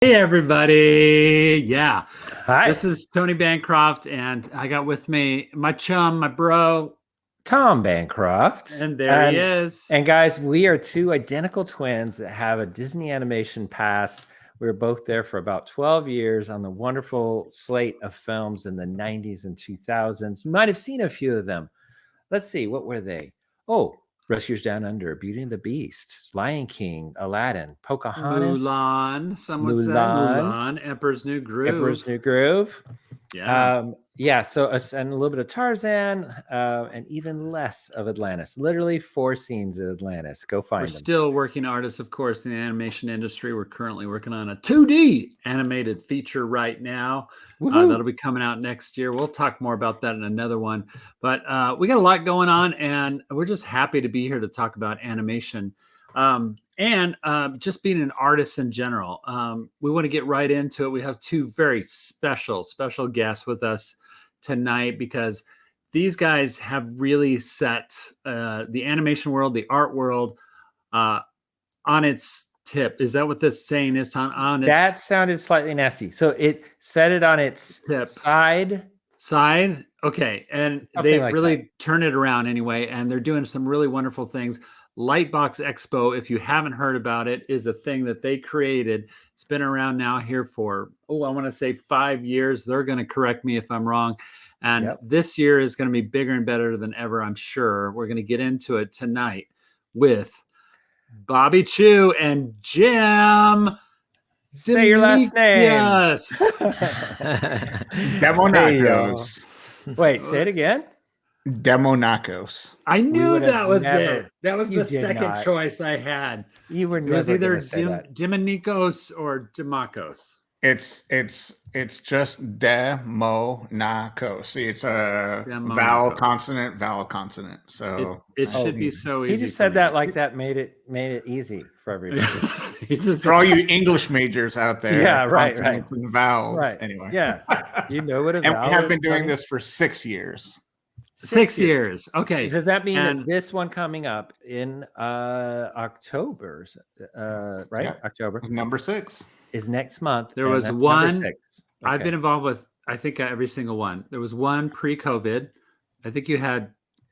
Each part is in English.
Hey everybody. Yeah. This Hi, is Tony Bancroft and I got with me my chum, my bro, Tom Bancroft. and there he And is. and guys, we are two identical twins that have a Disney animation past. We were both there for about 12 years on the wonderful slate of films in the 90s and 2000s. You might have seen a few of them. Let's see, what were they? Oh, Rescuers Down Under, Beauty and the Beast, Lion King, Aladdin, Pocahontas, Mulan, some would say. Mulan, Mulan, Emperor's New Emperor's Groove. New Groove. Yeah. Yeah, so and a little bit of Tarzan, and even less of Atlantis. Literally 4 scenes of Atlantis. Go We're find them. still working artists, of course, in the animation industry. We're currently working on a 2D animated feature right now. That'll be coming out next year. We'll talk more about that in another one. But we got a lot going on, and we're just happy to be here to talk about animation and just being an artist in general. We want to get right into it. We have two very special guests with us tonight because these guys have really set the animation world, the art world, on its tip. Is that what this saying is, Tom? On its That sounded slightly nasty. So it set it on its tip. side. Okay. And Something they've like really that. turned it around anyway. And they're doing some really wonderful things. Lightbox Expo, if you haven't heard about it, is a thing that they created. It's been around now here for, I want to say 5 years. They're going to correct me if I'm wrong. And Yep. this year is going to be bigger and better than ever, I'm sure. We're going to get into it tonight with Bobby Chiu and Jim. Say your last name. Yes. Demonacos. Wait, say it again. Demonacos. I knew would have that was never- it. That was you the did second not. choice I had. You were It was never either going to say that. Dimanikos or Demakos. It's just demonacos. See, it's a Demonacos. vowel consonant. So It Oh, should be so easy. He just for said me. that like that made it easy for everybody. He just for all you English majors out there, Yeah, right, consonants and vowels. Right. Anyway, Yeah. You know what a and vowel we have is, been doing Tony? this for 6 years. 6 years. Okay. Does that mean And- that this one coming up in October, right? Yeah. October Number 6. is next month. There and was that's one- number 6. I've Okay. been involved with, I think, every single one. There was one pre-COVID. I think you had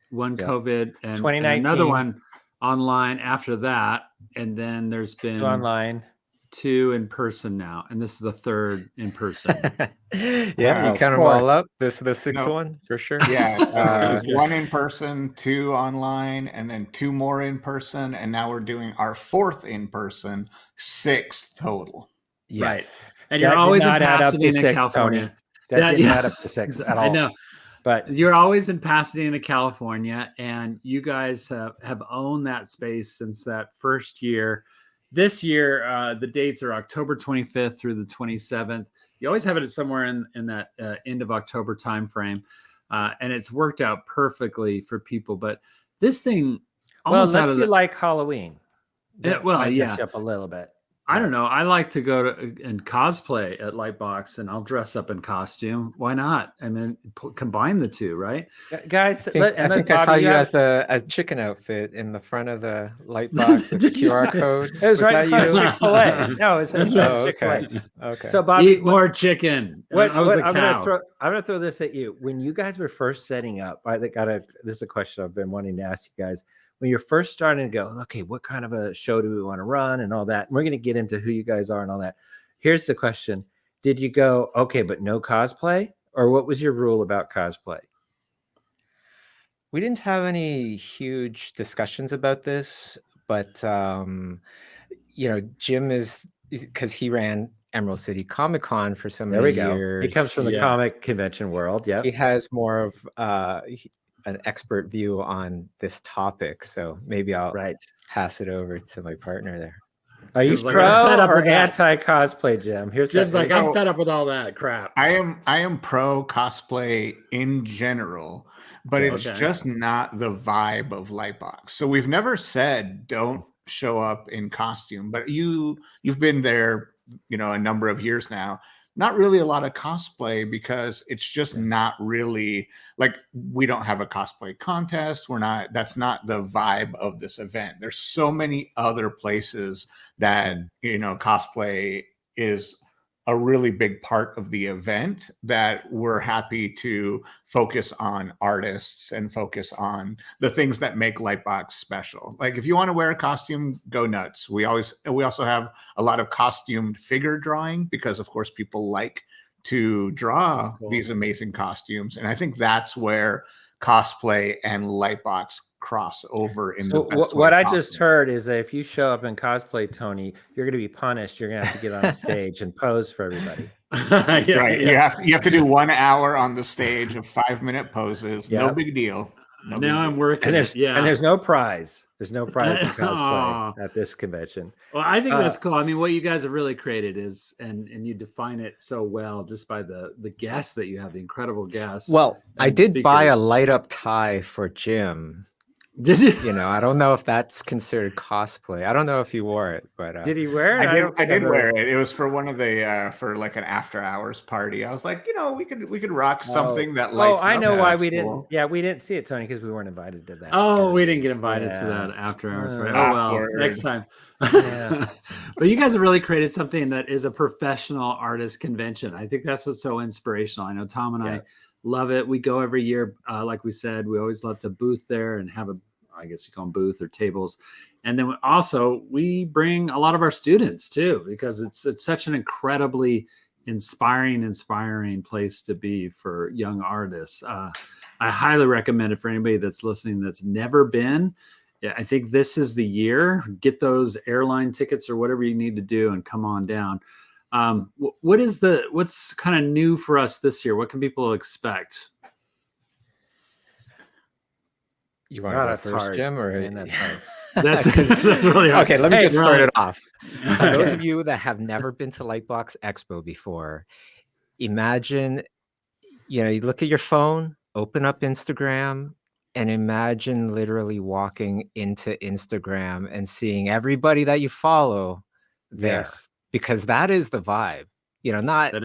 one Yeah. COVID and 2019. another one online after that. And then there's been 2 online. 2 in person now. And this is the 3rd in person. Yeah, Wow. you count them Fourth. all up. This is the 6th No. one for sure. Yeah, Okay. 1 in person, 2 online, and then 2 more in person, and now we're doing our 4th in person, 6 total. Yes. And That you're did always in not add up to Pasadena, 6, California. Tony. That That- didn't yeah. add up to 6 at all. I know. But You're always in Pasadena, California, and you guys have owned that space since that first year. This year, the dates are October 25th through the 27th. You always have it somewhere in that end of October timeframe, and it's worked out perfectly for people. But this thing, well, almost out unless of you the, like Halloween. Yeah, that well, might mess yeah. you up a little bit. I don't know. I like to go to and cosplay at Lightbox, and I'll dress up in costume. Why not? I mean, combine the two, right? Guys, I think I saw you as a chicken outfit in the front of the light box with the Did you QR say- code. It was right in front of you? Chick-fil-A. No, it's That's right. Oh, Chick-fil-A. okay. Okay. So, Bobby, Eat more chicken. I was the I'm cow. gonna throw this at you. When you guys were first setting up, this is a question I've been wanting to ask you guys. When you're first starting to go, okay, what kind of a show do we want to run and all that? And we're going to get into who you guys are and all that. Here's the question. Did you go, okay, but no cosplay? Or what was your rule about cosplay? We didn't have any huge discussions about this, but Jim is because he ran Emerald City Comic Con for so There many we go. years. He comes from the Yeah. comic convention world. Yeah. He has more of an expert view on this topic, so maybe I'll Right. pass it over to my partner there. Are you Jim's like, I'm fed pro up or with that. anti-cosplay, Jim? Here's Jim's like, I'm I'm fed up with all that crap. I am pro cosplay in general, but it's Okay. just not the vibe of Lightbox. So we've never said don't show up in costume, but you've been there, a number of years now. Not really a lot of cosplay because it's just not really like we don't have a cosplay contest. That's not the vibe of this event. There's so many other places that cosplay is a really big part of the event that we're happy to focus on artists and focus on the things that make Lightbox special. Like if you want to wear a costume, go nuts. We also have a lot of costumed figure drawing because of course people like to draw cool. these amazing costumes. And I think that's where cosplay and Lightbox cross over in So the best what way I just possible. heard is that if you show up in cosplay, Tony, you're going to be punished. You're going to have to get on stage and pose for everybody. Yeah, Right. yeah. You have to do 1 hour on the stage of 5-minute poses. No Yep. big deal. No big Now I'm deal. working And it. Yeah. there's no prize. There's no prize in cosplay Aw. at this convention. Well, I think Uh, that's cool. I mean, what you guys have really created is, and you define it so well just by the guests that you have, the incredible guests. Well, I and did buy a speakers. light up tie for Jim. Did you? You know, I don't know if that's considered cosplay. I don't know if he wore it, but Did he wear it? I did wear it. It was for one of the for like an after hours party. I was like, you know, we could rock something that lights I up. know why That's we cool. didn't. Yeah, we didn't see it, Tony, because we weren't invited to that. Oh, we didn't get invited to Yeah. that after hours. Right? Uh, Oh well, Awkward. next time. Yeah. But you guys have really created something that is a professional artist convention. I think that's what's so inspirational. I know Tom and Yeah. I love it. We go every year. Like we said, we always love to booth there and have I guess you call them booth or tables. And then also we bring a lot of our students too, because it's such an incredibly inspiring place to be for young artists. I highly recommend it for anybody that's listening that's never been. Yeah, I think this is the year. Get those airline tickets or whatever you need to do and come on down. What's kind of new for us this year? What can people expect? you want Oh, to go that's first, hard. Jim? Or Man, that's hard. That's that's really hard. Okay, let me Hey, just start Ron. it off. For those Okay. of you that have never been to Lightbox Expo before, imagine, you know, you look at your phone, open up Instagram, and imagine literally walking into Instagram and seeing everybody that you follow there. Yes. Because that is the vibe. You know, not That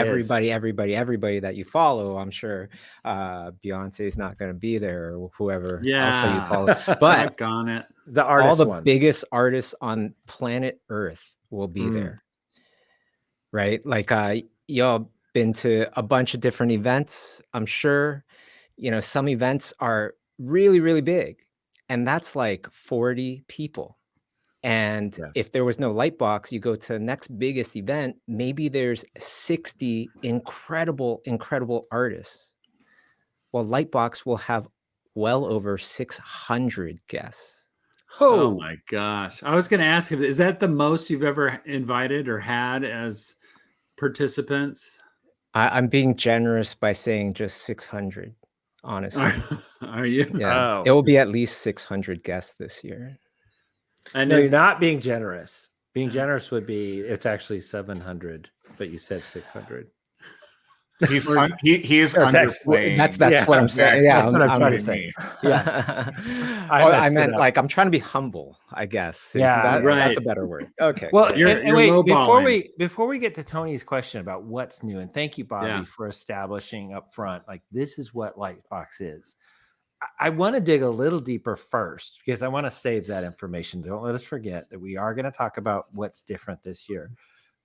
It is. everybody that you follow. I'm sure Beyonce is not going to be there, or whoever else that you Yeah. follow. But Back on it. The all artist the one. biggest artists on planet Earth will be Mm. there, right? Like y'all been to a bunch of different events, I'm sure. You know, some events are really, really big, and that's like 40 people. And Yeah. if there was no Lightbox, you go to the next biggest event, maybe there's 60 incredible artists. Well, Lightbox will have well over 600 guests. Oh my gosh. I was going to ask, is that the most you've ever invited or had as participants? I'm being generous by saying just 600, honestly. Are you? Yeah, Oh. it will be at least 600 guests this year. And No, is- you're not being generous. Being generous would be it's actually 700, but you said 600. He is That's underplaying. That's Yeah, what I'm saying. Yeah, that's what I'm trying to what I say. mean. Yeah. I messed it meant up. like I'm trying to be humble, I guess. Yeah, That's right. a better word. Okay. Well, You're- and you're wait, lowballing. before we get to Tony's question about what's new, and thank you, Bobby, Yeah. for establishing up front, like this is what Lightbox is. I want to dig a little deeper first because I want to save that information. Don't let us forget that we are going to talk about what's different this year.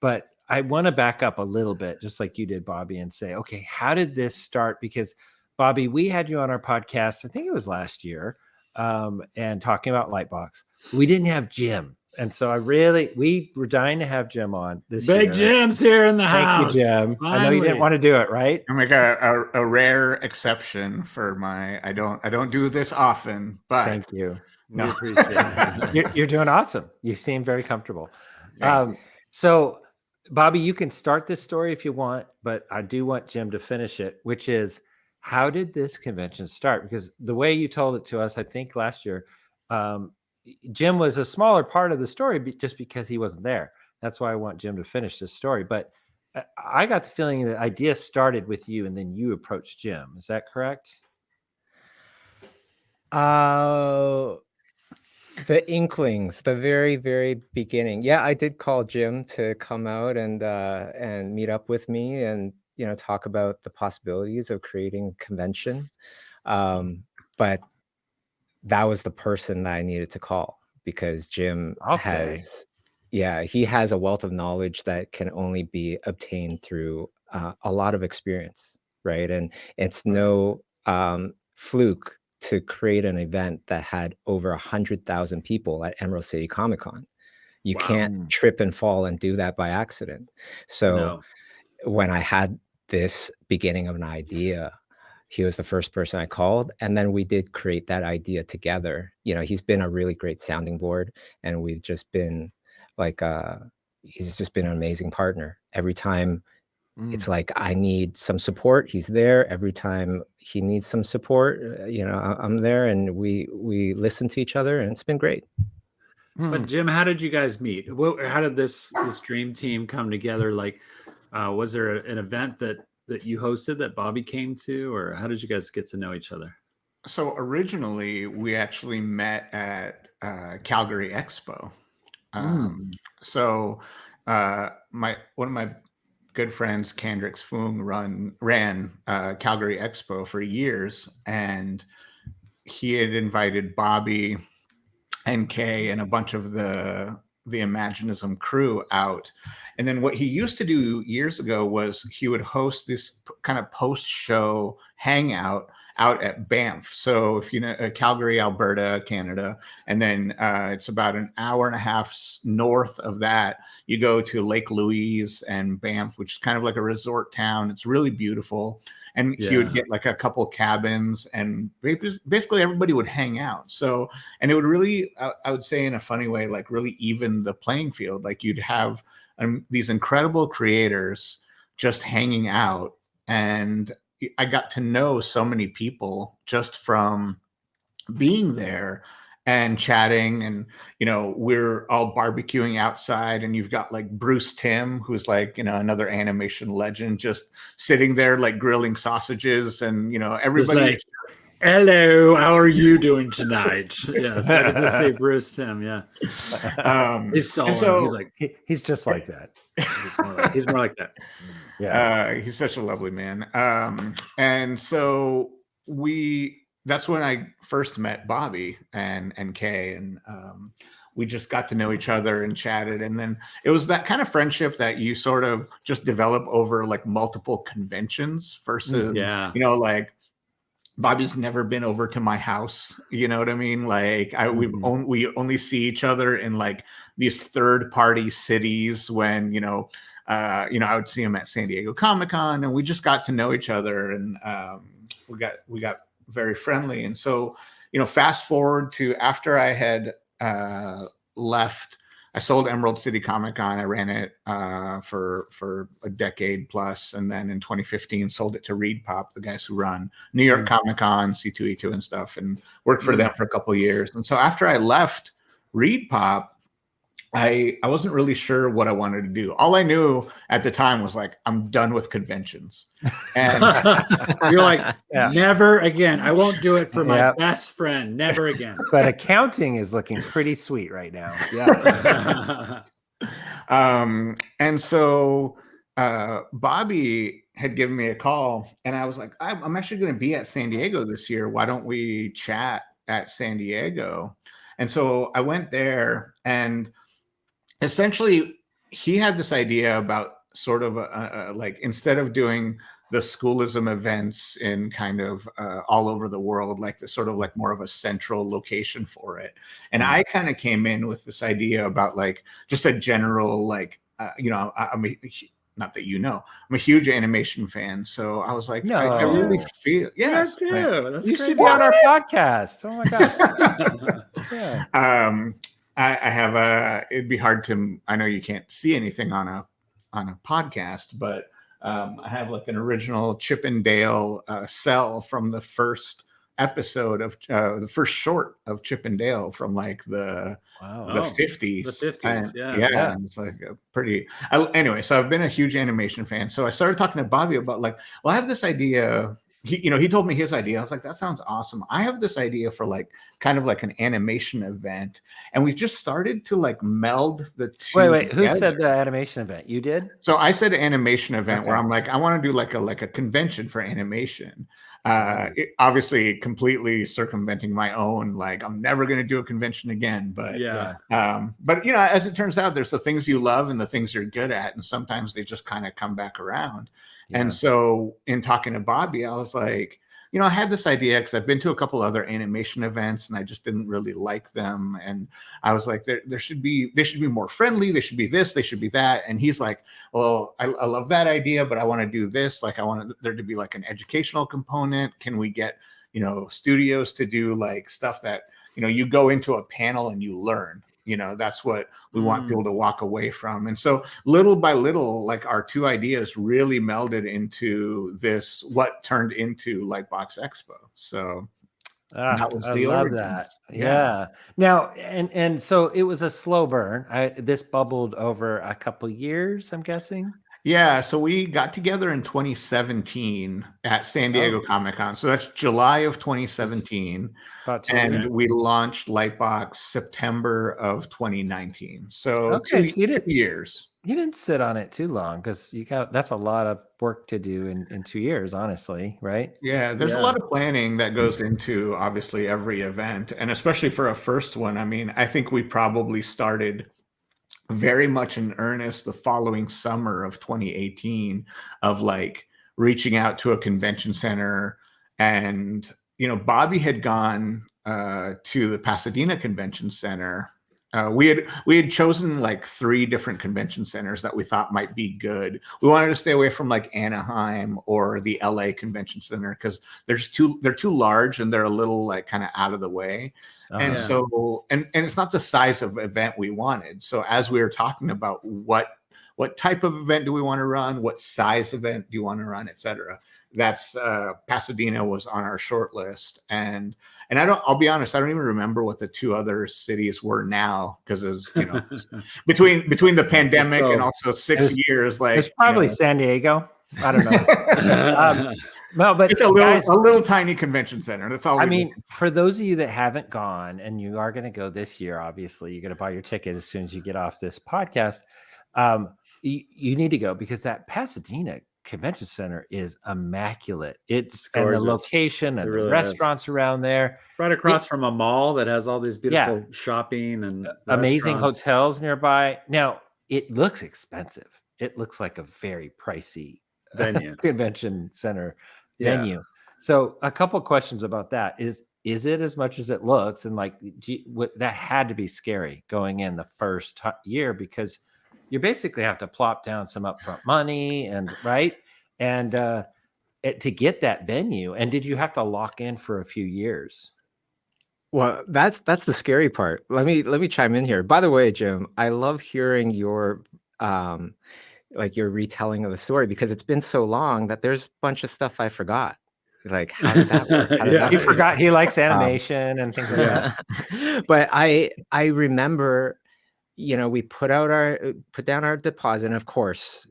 But I want to back up a little bit, just like you did, Bobby, and say, okay, how did this start? Because Bobby, we had you on our podcast, I think it was last year, and talking about Lightbox. We didn't have Jim. And so we were dying to have Jim on this year. Big Jim's here in the Thank house. you, Jim. I know you didn't want to do it, right? I'm like a rare exception for my. I don't do this often, but Thank you. We No. appreciate it. You're doing awesome. You seem very comfortable. Yeah. So, Bobby, you can start this story if you want, but I do want Jim to finish it, which is how did this convention start? Because the way you told it to us, I think last year, Jim was a smaller part of the story just because he wasn't there. That's why I want Jim to finish this story. But I got the feeling the idea started with you and then you approached Jim. Is that correct? The inklings, the very, very beginning. Yeah, I did call Jim to come out and meet up with me and, you know, talk about the possibilities of creating convention. But that was the person that I needed to call because Jim I'll say. has Yeah, he has a wealth of knowledge that can only be obtained through a lot of experience, right? And it's no fluke to create an event that had over 100,000 people at Emerald City Comic Con. You Wow. can't trip and fall and do that by accident. So No. when I had this beginning of an idea, he was the first person I called, and then we did create that idea together. You know, he's been a really great sounding board, and we've just been like, he's just been an amazing partner. Every time it's like I need some support, he's there. Every time he needs some support, you know, I'm there, and we listen to each other, and it's been great. But Jim, how did you guys meet? How did this dream team come together? Like, was there an event that you hosted that Bobby came to, or how did you guys get to know each other? So originally, we actually met at Calgary Expo. So one of my good friends, Kendricks Fung, ran Calgary Expo for years, and he had invited Bobby and Kay and a bunch of the Imaginism crew out. And then what he used to do years ago was he would host this kind of post-show hangout out at Banff. So if you know Calgary, Alberta, Canada, and then it's about an hour and a half north of that, you go to Lake Louise and Banff, which is kind of like a resort town. It's really beautiful. And he would get like a couple cabins, and basically everybody would hang out. So, and it would really, I would say in a funny way, like really even the playing field. Like you'd have these incredible creators just hanging out. And I got to know so many people just from being there and chatting, and you know, we're all barbecuing outside, and you've got like Bruce Timm, who's like, you know, another animation legend, just sitting there like grilling sausages, and you know, everybody like, hello, how are you doing tonight? Yes, I get to see Bruce Timm. Yeah, he's sullen. so, he's like he's just like that. He's more like that. Yeah, he's such a lovely man. And so that's when I first met Bobby and Kay, and we just got to know each other and chatted. And then it was that kind of friendship that you sort of just develop over like multiple conventions versus, you know, like Bobby's never been over to my house. You know what I mean? Like we only see each other in like these third party cities when, you know, I would see him at San Diego Comic-Con, and we just got to know each other, and we got very friendly. And so, you know, fast forward to after I had left, I sold Emerald City Comic-Con. I ran it for a decade plus, and then in 2015 sold it to ReedPop, the guys who run New York Comic-Con, C2E2 and stuff, and worked for them for a couple of years. And so after I left ReedPop, I wasn't really sure what I wanted to do. All I knew at the time was like, I'm done with conventions. And you're like, never again. I won't do it for my best friend. Never again. But accounting is looking pretty sweet right now. Yeah. And so Bobby had given me a call, and I was like, I'm actually going to be at San Diego this year. Why don't we chat at San Diego? And so I went there, and essentially he had this idea about sort of like, instead of doing the schoolism events in kind of all over the world, like the sort of like more of a central location for it. And I kind of came in with this idea about like just a general, like, you know, not that, you know, I'm a huge animation fan. So I was like, I really feel, yes, too. Right. That's you crazy. should be on our podcast. Oh my gosh. Yeah. I have it'd be hard to, I know you can't see anything on a podcast, but I have like an original Chip and Dale cell from the first episode of the first short of Chip and Dale from like the 50s. The 50s, yeah. It's like a pretty, anyway, so I've been a huge animation fan. So I started talking to Bobby about like, well, I have this idea he told me his idea. I was like, that sounds awesome. I have this idea for like kind of like an animation event, and we just started to like meld the two. Wait, who together. said the animation event? You did? So I said animation event where Okay. I'm like, I want to do like a convention for animation. Obviously completely circumventing my own, like I'm never going to do a convention again. But but as it turns out, there's the things you love and the things you're good at, and sometimes they just kind of come back around. Yeah. And so in talking to Bobby, I was like, I had this idea because I've been to a couple other animation events and I just didn't really like them. And I was like, they should be more friendly. They should be this, they should be that. And he's like, well, I love that idea, but I want to do this. Like I want there to be like an educational component. Can we get, studios to do like stuff that, you go into a panel and you learn. That's what we want people to walk away from. And so little by little, like our two ideas really melded into this, what turned into Lightbox Expo. So that was I the love origins. that. Yeah. Now, and so it was a slow burn. This bubbled over a couple years, I'm guessing. Yeah, so we got together in 2017 at San Diego Comic-Con. So that's July of 2017. And we launched Lightbox September of 2019. So okay, two years. You didn't sit on it too long because that's a lot of work to do in 2 years, honestly, right? Yeah, there's a lot of planning that goes into obviously every event, and especially for a first one. I mean, I think we probably started very much in earnest the following summer of 2018 of like reaching out to a convention center. And Bobby had gone to the Pasadena Convention Center. We had chosen like 3 different convention centers that we thought might be good. We wanted to stay away from like Anaheim or the LA Convention Center because they're too large and they're a little like kind of out of the way. And so, and it's not the size of event we wanted. So as we were talking about what type of event do we want to run, what size event do you want to run, et cetera, that's Pasadena was on our short list. And I'll be honest, I don't even remember what the 2 other cities were now because between the pandemic and also 6 years, like it's probably San Diego. I don't know. No, but it's a little tiny convention center. That's all. I mean, for those of you that haven't gone and you are going to go this year, obviously you're going to buy your ticket as soon as you get off this podcast. You need to go because that Pasadena Convention Center is immaculate. It's and the location and the restaurants around there, right across from a mall that has all these beautiful shopping and amazing hotels nearby. Now it looks expensive. It looks like a very pricey venue, convention center venue. So a couple questions about that is it as much as it looks? And like, that had to be scary going in the first year because you basically have to plop down some upfront money and to get that venue. And did you have to lock in for a few years? Well, that's the scary part. Let me chime in here. By the way, Jim, I love hearing your your retelling of the story because it's been so long that there's a bunch of stuff I forgot. Like, how did that work? He forgot he likes animation and things like that. But I remember, we put down our deposit, and of course,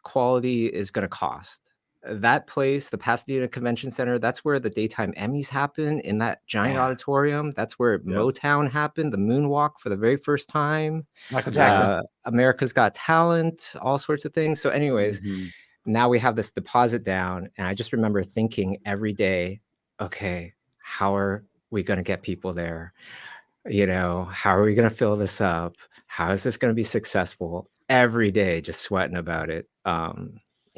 quality is going to cost. That place, the Pasadena Convention Center, that's where the daytime Emmys happen in that giant auditorium. That's where Motown happened, the moonwalk for the very first time. Michael Jackson. America's Got Talent, all sorts of things. So anyways, now we have this deposit down. And I just remember thinking every day, okay, how are we going to get people there? How are we going to fill this up? How is this going to be successful? Every day, just sweating about it.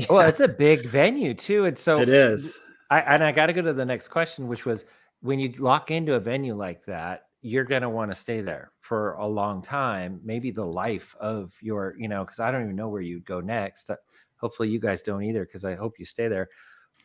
Well, it's a big venue too. And so it is. I got to go to the next question, which was when you lock into a venue like that, you're going to want to stay there for a long time, maybe the life of your, because I don't even know where you'd go next. Hopefully you guys don't either, because I hope you stay there.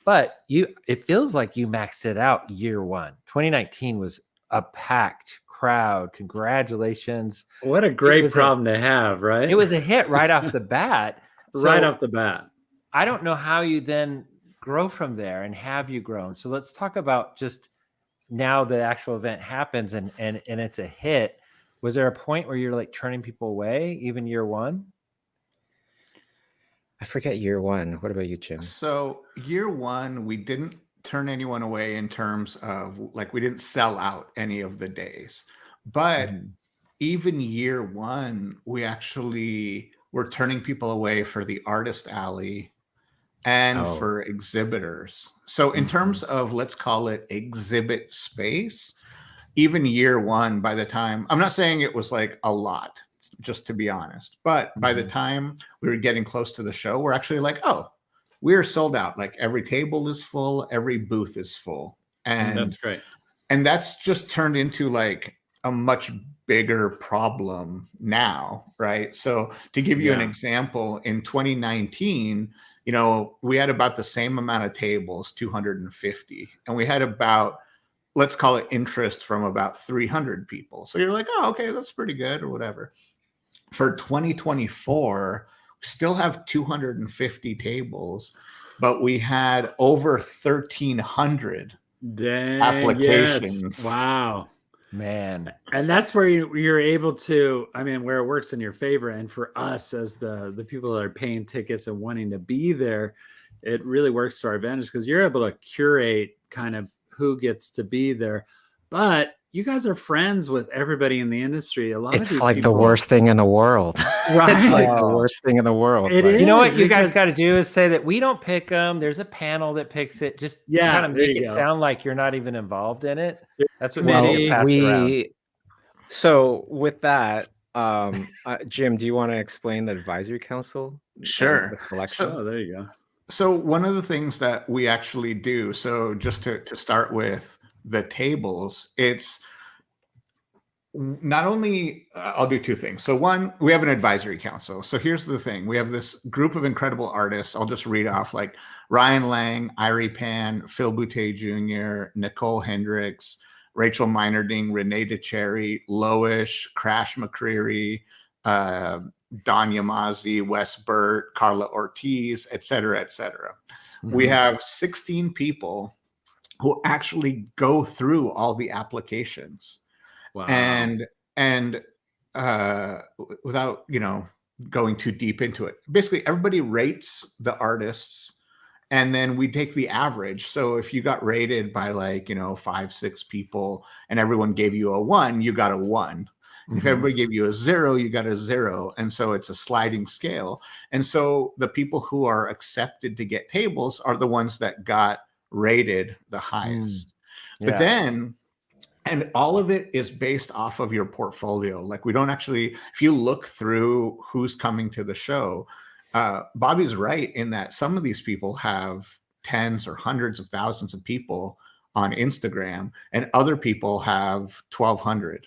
But it feels like you maxed it out year one. 2019 was a packed crowd. Congratulations. What a great problem to have, right? It was a hit right off the bat. Right off the bat. I don't know how you then grow from there, and have you grown? So let's talk about just now the actual event happens and it's a hit. Was there a point where you're like turning people away even year one? I forget year one. What about you, Jim? So year one, we didn't turn anyone away in terms of like we didn't sell out any of the days, but Mhm. even year one, we actually were turning people away for the artist alley and Oh, for exhibitors. So in terms of, let's call it exhibit space, even year one, by the time, I'm not saying it was like a lot, just to be honest, but by the Mhm. time we were getting close to the show, we're actually like, oh, we're sold out. Like every table is full, every booth is full. That's great. And that's just turned into like a much bigger problem now, right? So to give you an Yeah. example, in 2019, you know, we had about the same amount of tables, 250, and we had about, let's call it interest from about 300 people. So you're like, oh, okay, that's pretty good or whatever. For 2024, we still have 250 tables, but we had over 1,300 Dang. Yes. applications. Wow. Man. And that's where you're able to, I mean, where it works in your favor. And for us as the people that are paying tickets and wanting to be there, it really works to our advantage because you're able to curate kind of who gets to be there. But you guys are friends with everybody in the industry. A lot of it's these like the people, worst thing in the world. Right? It's like the Oh. worst thing in the world. It like- You know is, what you guys because- got to do is say that we don't pick them. There's a panel that picks it. Just Yeah, kind of there make you it go. sound like you're not even involved in it. That's what Well, maybe you pass around. we so with that, Jim, do you want to explain the advisory council? Sure. The selection. Oh, there you go. So one of the things that we actually do, so just to start with the tables, it's not only, I'll do two things. So one, we have an advisory council. So here's the thing. We have this group of incredible artists. I'll just read off like Ryan Lang, Irie Pan, Phil Boutte Jr., Nicole Hendricks, Rachel Meinerding, Renee DeCherry, Loish, Crash McCreary, Don Yamazi, Wes Burt, Carla Ortiz, et cetera, et cetera. We Mhm. have 16 people who actually go through all the applications. Wow. And without, you know, going too deep into it, basically everybody rates the artists and then we take the average. So if you got rated by like, you know, 5-6 people and everyone gave you a 1, you got a 1. If Mhm. everybody gave you a 0, you got a 0. And so it's a sliding scale. And so the people who are accepted to get tables are the ones that got rated the highest. But Yeah. then, and all of it is based off of your portfolio. Like we don't actually, if you look through who's coming to the show, Bobby's right in that some of these people have tens or hundreds of thousands of people on Instagram, and other people have 1,200,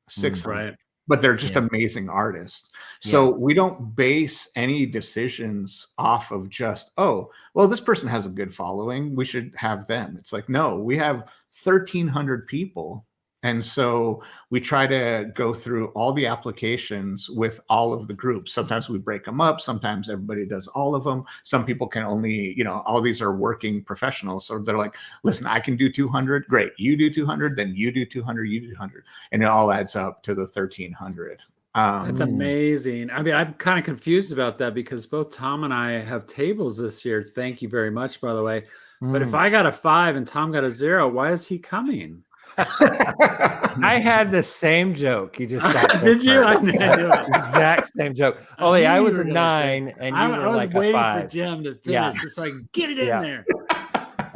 600, Right. but they're just Yeah. amazing artists. So we don't base any decisions off of just, oh, well, this person has a good following, we should have them. It's like, no, we have 1,300 people. And so we try to go through all the applications with all of the groups. Sometimes we break them up. Sometimes everybody does all of them. Some people can only, you know, all these are working professionals. So they're like, listen, I can do 200. Great. You do 200, then you do 200, you do 200. And it all adds up to the 1,300. That's amazing. I mean, I'm kind of confused about that because both Tom and I have tables this year. Thank you very much, by the way. But if I got a 5 and Tom got a 0, why is he coming? I had the same joke. You just got Did you? I different. knew it. Exact same joke. I Only knew I you was were a gonna say- 9 and you I were was like a waiting 5. for Jim to finish Yeah. just so I can get it in Yeah. there.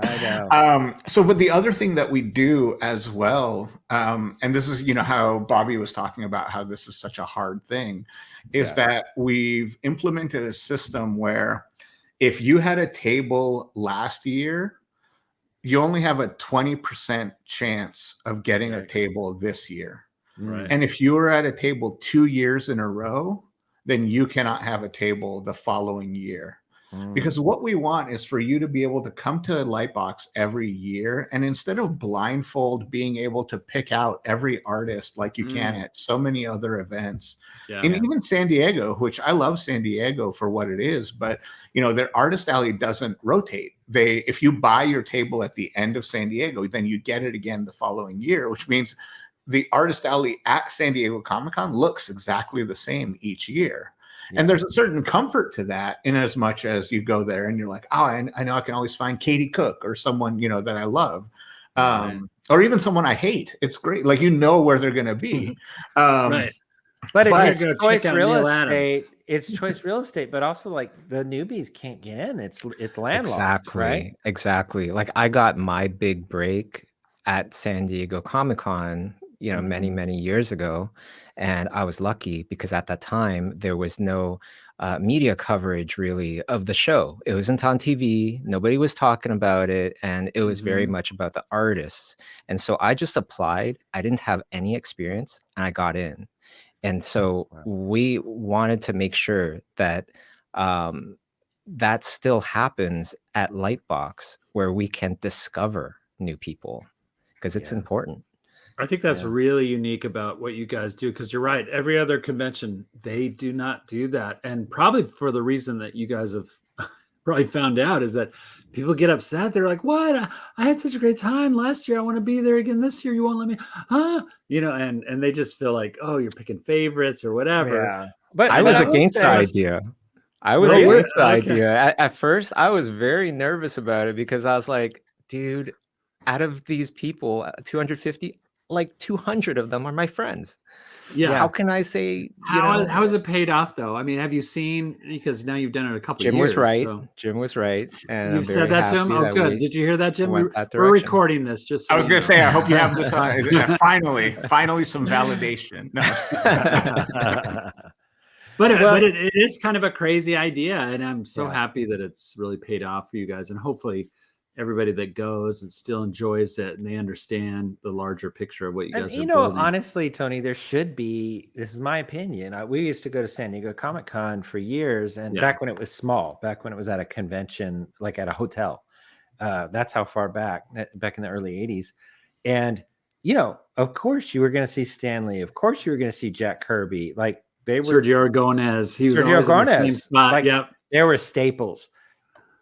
I know. So, but the other thing that we do as well, and this is, you know, how Bobby was talking about how this is such a hard thing, is Yeah. that we've implemented a system where if you had a table last year, you only have a 20% chance of getting a Yikes. table this year. Right. And if you were at a table 2 years in a row, then you cannot have a table the following year. Because what we want is for you to be able to come to Lightbox every year, and instead of blindfold being able to pick out every artist like you can at so many other events, Yeah. and even San Diego, which I love San Diego for what it is, but you know, their artist alley doesn't rotate. If you buy your table at the end of San Diego, then you get it again the following year, which means the artist alley at San Diego Comic-Con looks exactly the same each year. And there's a certain comfort to that, in as much as you go there and you're like, oh, I know I can always find Katie Cook or someone, you know, that I love, or even someone I hate. It's great. Like, you know where they're going to be. Right. But But it's go choice check out real Neil Adams. estate. It's choice real estate, but also like the newbies can't get in. It's landlocked, right? Exactly. Like, I got my big break at San Diego Comic-Con, you know, many, many years ago. And I was lucky because at that time there was no media coverage really of the show. It wasn't on TV. Nobody was talking about it. And it was very much about the artists. And so I just applied. I didn't have any experience and I got in. And so we wanted to make sure that that still happens at Lightbox, where we can discover new people, because it's important. I think that's really unique about what you guys do, because you're right. Every other convention, they do not do that. And probably for the reason that you guys have probably found out, is that people get upset. They're like, what? I had such a great time last year. I want to be there again this year. You won't let me, you know, and they just feel like, oh, you're picking favorites or whatever. Yeah. But I was will against the say- idea. I was Really? against the Okay. idea. At first, I was very nervous about it because I was like, dude, out of these people, 250, like 200 of them are my friends. Yeah. How can I say, you How know, has it paid off though? I mean, have you seen, because now you've done it a couple Jim of years. was right. So. Jim was right. And You've I'm said very that to him? happy Oh, that good. we Did you hear that, Jim? went that We're direction. recording this. Just so I was you going know. to say, I hope you have this on. Finally some validation. No. But it is kind of a crazy idea, and I'm so happy that it's really paid off for you guys. And hopefully, everybody that goes and still enjoys it, and they understand the larger picture of what you And guys you are know, building. honestly, Tony, there should be. This is my opinion. We used to go to San Diego Comic Con for years, and back when it was small, back when it was at a convention, like at a hotel. That's how far back in the early '80s. And you know, of course, you were going to see Stan Lee. Of course, you were going to see Jack Kirby. Like they were Sergio Aragonés. He was Sergio always in the same Aragonés. spot. Like, Yep. there were staples.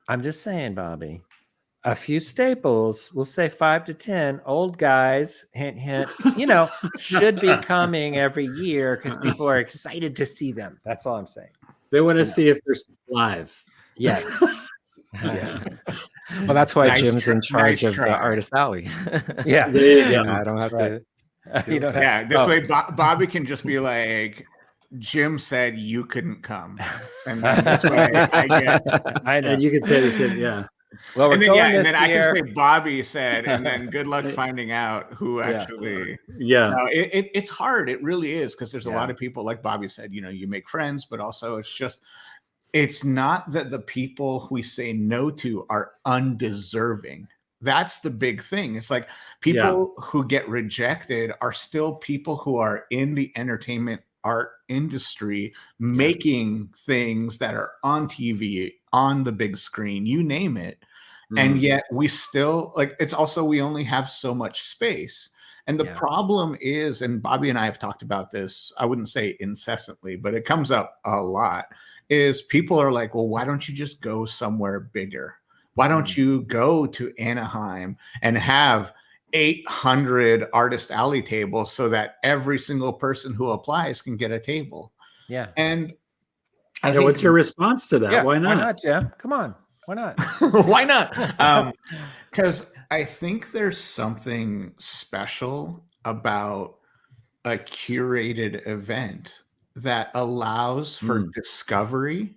I'm just saying, Bobby. A few staples, we'll say 5 to 10 old guys, hint, hint, you know, should be coming every year because people are excited to see them. That's all I'm saying. They want to see if they're still live. Yes. Yes. Well, that's why Nice Jim's in nice charge of the try. Artist Alley. Yeah. There you go. I don't have Right. to. You don't Yeah, have- this oh, way Bobby can just be like, Jim said you couldn't come. And then this way I get, I know. And you could say they said, yeah. Well, we're and then, going and this then I year. can say Bobby said, and then good luck finding out who actually. Yeah. No, it's hard. It really is, because there's a Yeah. lot of people, like Bobby said, you know, you make friends, but also it's not that the people we say no to are undeserving. That's the big thing. It's like people who get rejected are still people who are in the entertainment art industry, making things that are on TV, on the big screen, you name it. And yet we still, like, it's also, we only have so much space. And the problem is, and Bobby and I have talked about this, I wouldn't say incessantly, but it comes up a lot, is people are like, well, why don't you just go somewhere bigger? Why don't you go to Anaheim and have 800 Artist Alley tables so that every single person who applies can get a table? Yeah. And Yeah, what's your response to that? Yeah, Why not? Why not, Jeff? Come on. Why not? Why not? Because I think there's something special about a curated event that allows for discovery,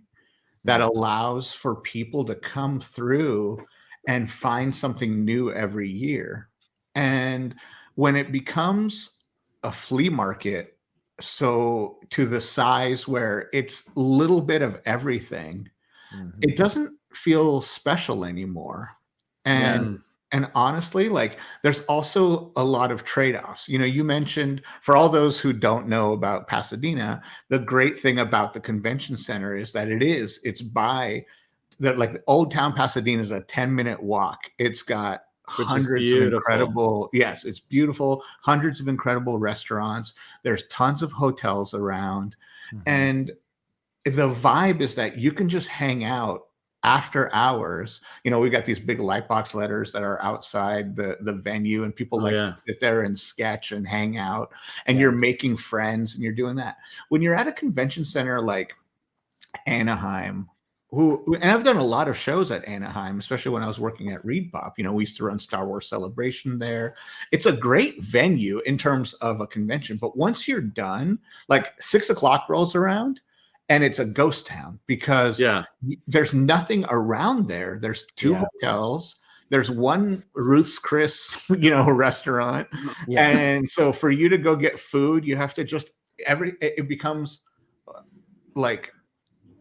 that allows for people to come through and find something new every year. And when it becomes a flea market, so to the size where it's a little bit of everything, it doesn't feel special anymore. And honestly, like, there's also a lot of trade-offs. You know, you mentioned, for all those who don't know about Pasadena, the great thing about the convention center is that it's by that, like, the Old Town Pasadena is a 10-minute walk. It's got Which is hundreds of beautiful. incredible, yes, it's beautiful, hundreds of incredible restaurants. There's tons of hotels around. And the vibe is that you can just hang out after hours. You know, we got these big Lightbox letters that are outside the venue, and people to sit there and sketch and hang out, and you're making friends and you're doing that. When you're at a convention center like Anaheim, and I've done a lot of shows at Anaheim, especially when I was working at ReedPop. You know, we used to run Star Wars Celebration there. It's a great venue in terms of a convention, but once you're done, like 6 o'clock rolls around, and it's a ghost town because there's nothing around there. There's 2 hotels. There's one Ruth's Chris, restaurant. Yeah. And so for you to go get food, you have to just it becomes like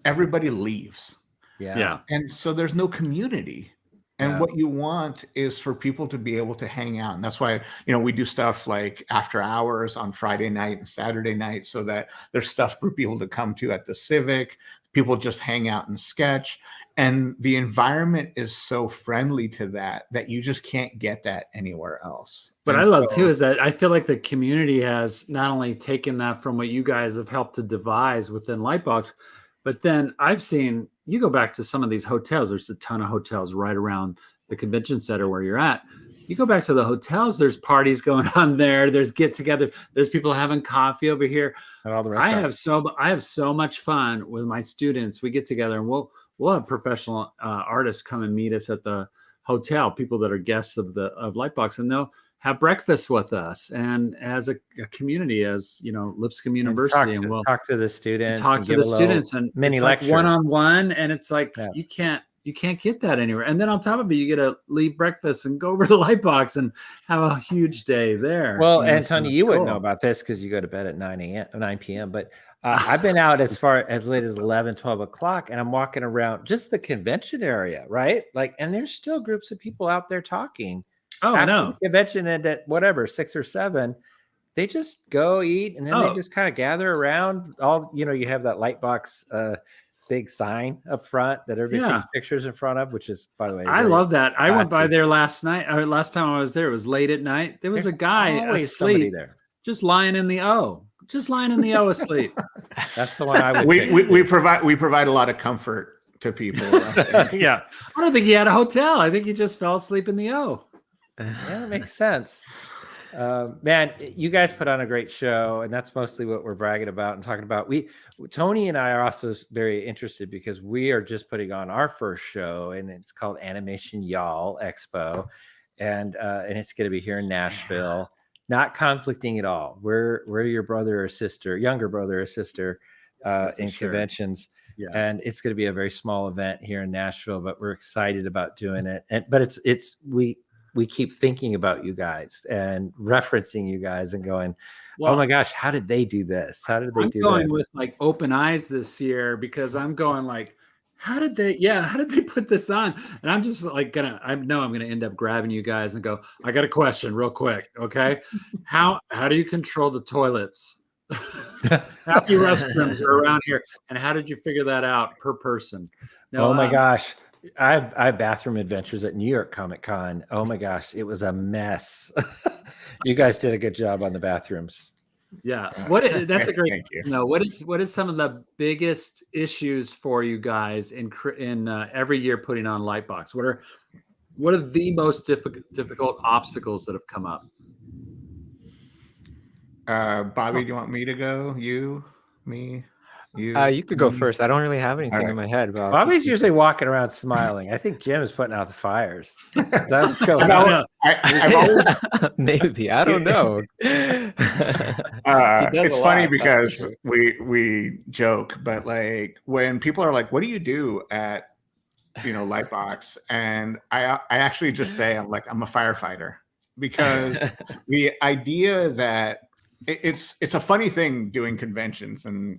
everybody leaves. Yeah. And so there's no community. And what you want is for people to be able to hang out. And that's why, we do stuff like after hours on Friday night and Saturday night so that there's stuff for people to come to at the Civic. People just hang out and sketch. And the environment is so friendly to that you just can't get that anywhere else. But I love too is that I feel like the community has not only taken that from what you guys have helped to devise within Lightbox, but then I've seen you go back to some of these hotels. There's a ton of hotels right around the convention center where you're at. You go back to the hotels, there's parties going on there. There's get together. There's people having coffee over here. And all the I have so much fun with my students. We get together and we'll have professional artists come and meet us at the hotel, people that are guests of Lightbox, and they'll have breakfast with us. And as a community, as Lipscomb University, and we'll talk to the students, and mini it's lecture, like one-on-one, and it's like you can't get that anywhere. And then on top of it, you get to leave breakfast and go over to Lightbox and have a huge day there. Well, Antonio, you wouldn't know about this because you go to bed at 9 p.m. But I've been out as late as 11, 12 o'clock, and I'm walking around just the convention area, right? Like, and there's still groups of people out there talking. Oh, after no. the convention and at whatever, 6 or 7, they just go eat and then they just kind of gather around. You have that Lightbox big sign up front that everybody takes pictures in front of, which is, by the way, I love that. I went by there last night. Last time I was there, it was late at night. There's a guy asleep there, just lying in the O asleep. That's the one I would. We provide a lot of comfort to people. Yeah, I don't think he had a hotel. I think he just fell asleep in the O. Yeah, it makes sense. Man, you guys put on a great show, and that's mostly what we're bragging about and talking about. Tony and I are also very interested because we are just putting on our first show, and it's called Animation Y'all Expo, and it's going to be here in Nashville. Not conflicting at all. We're your brother or sister, younger brother or sister, in conventions. Yeah. And it's going to be a very small event here in Nashville, but we're excited about doing it. But we keep thinking about you guys and referencing you guys and going, oh my gosh, how did they do this? How did they do this? I'm going with like open eyes this year because I'm going like, how did they put this on? And I'm just like I know I'm gonna end up grabbing you guys and go, I got a question real quick. Okay. How do you control the toilets? How many restrooms are around here? And how did you figure that out per person? No, oh my gosh. I have bathroom adventures at New York Comic Con. Oh my gosh, it was a mess. You guys did a good job on the bathrooms. Yeah. That's a great. No. What is some of the biggest issues for you guys in every year putting on Lightbox? What are the most difficult obstacles that have come up? Bobby, do you want me to go? You, me? You could go first. I don't really have anything in my head about. Bobby's usually walking around smiling. I think Jim is putting out the fires. That's going on. Maybe I don't know. It's funny because we joke, but like when people are like, "What do you do at Lightbox?" and I actually just say I'm a firefighter because the idea that it's a funny thing doing conventions, and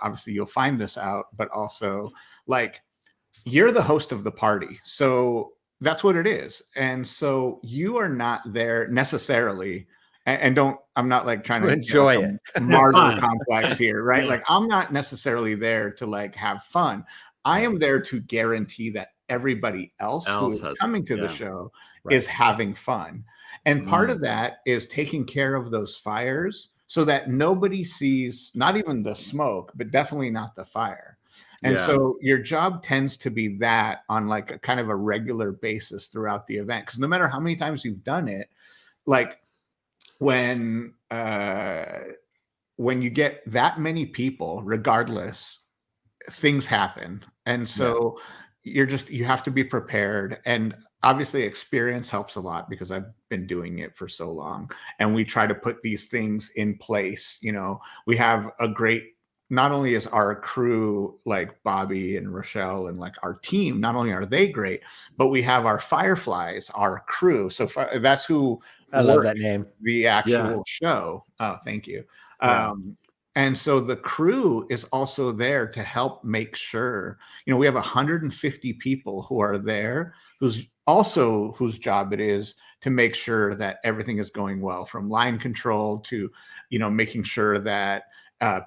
obviously you'll find this out, but also like you're the host of the party, so that's what it is. And so you are not there necessarily, and I'm not like trying to enjoy it, martyr complex here, right? Like I'm not necessarily there to like have fun. I am there to guarantee that everybody else who is coming to the show is having fun. And part of that is taking care of those fires so that nobody sees, not even the smoke, but definitely not the fire. And so your job tends to be that on like a kind of a regular basis throughout the event. Because no matter how many times you've done it, like when you get that many people, regardless, things happen. And so you have to be prepared. And obviously experience helps a lot because I've been doing it for so long. And we try to put these things in place. We have a great, not only is our crew like Bobby and Rochelle and like our team, not only are they great, but we have our Fireflies, our crew. So that's who I love work that name. the actual show. Oh, thank you. Yeah. And so the crew is also there to help make sure, we have 150 people who are there, whose job it is to make sure that everything is going well, from line control to, making sure that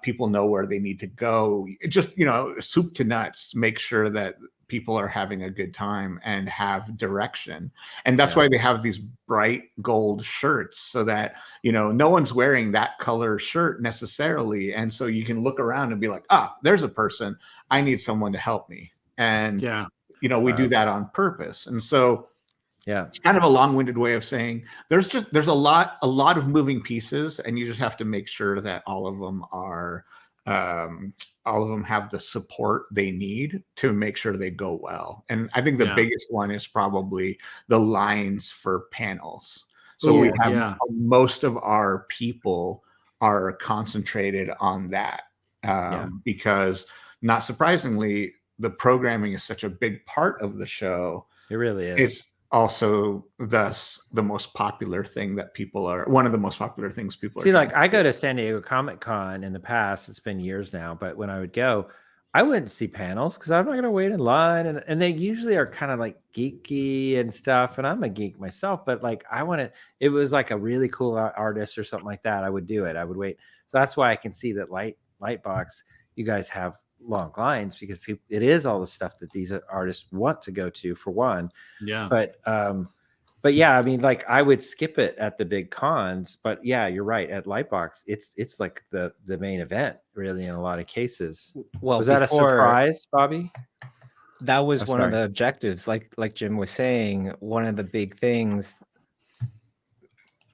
people know where they need to go. Just, soup to nuts, make sure that people are having a good time and have direction. And that's why they have these bright gold shirts, so that, no one's wearing that color shirt necessarily. And so you can look around and be like, there's a person, I need someone to help me. And, we do that on purpose. And so it's kind of a long-winded way of saying there's a lot of moving pieces, and you just have to make sure that all of them have the support they need to make sure they go well. And I think the biggest one is probably the lines for panels. So we have most of our people are concentrated on that, because, not surprisingly, the programming is such a big part of the show. It really is. It's also thus one of the most popular things people see. are Like, I go to San Diego Comic-Con in the past, it's been years now, but when I would go, I wouldn't see panels because I'm not going to wait in line, and they usually are kind of like geeky and stuff, and I'm a geek myself, but like it was like a really cool artist or something like that, I would do it. I would wait. So that's why I can see that Lightbox, you guys have long lines, because it is all the stuff that these artists want to go to, for one. But yeah, I mean, like, I would skip it at the big cons, but yeah, you're right, at Lightbox it's like the main event, really, in a lot of cases. Well, was that a surprise, Bobby? That was one of the objectives, like Jim was saying. One of the big things,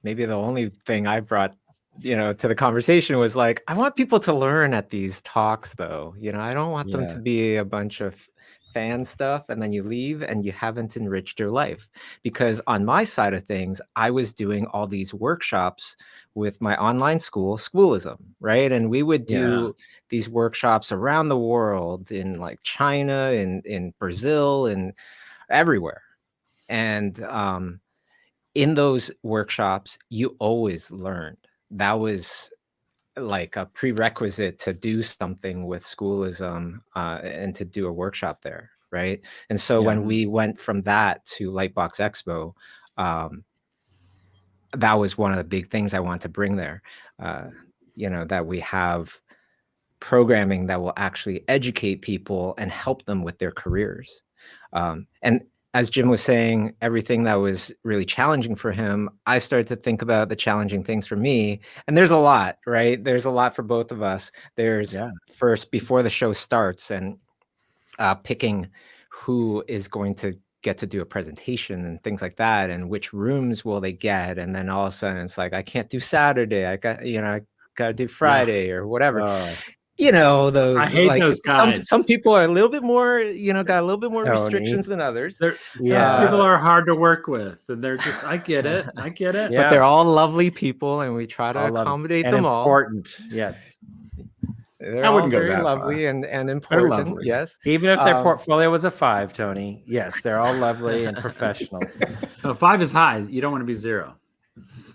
maybe the only thing I brought to the conversation, was like, I want people to learn at these talks, though. I don't want them to be a bunch of fan stuff and then you leave and you haven't enriched your life. Because on my side of things, I was doing all these workshops with my online school, Schoolism, right? And we would do these workshops around the world, in like China, in Brazil, and everywhere. And in those workshops, you always learned. That was like a prerequisite to do something with Schoolism, and to do a workshop there, right? And so when we went from that to Lightbox Expo, that was one of the big things I want to bring there. That we have programming that will actually educate people and help them with their careers. And as Jim was saying, everything that was really challenging for him, I started to think about the challenging things for me. And there's a lot, right? There's a lot for both of us. There's first, before the show starts, and picking who is going to get to do a presentation and things like that, and which rooms will they get. And then all of a sudden it's like, I can't do Saturday. I got to do Friday or whatever. Those, I hate those guys. Some people are a little bit more, got a little bit more restrictions than others. Some people are hard to work with, and they're just, I get it. But they're all lovely people, and we try to accommodate them all. Important, yes. They're all very lovely and important. Lovely. Yes, even if their portfolio was a 5, Tony. Yes, they're all lovely and professional. No, 5 is high. You don't want to be 0.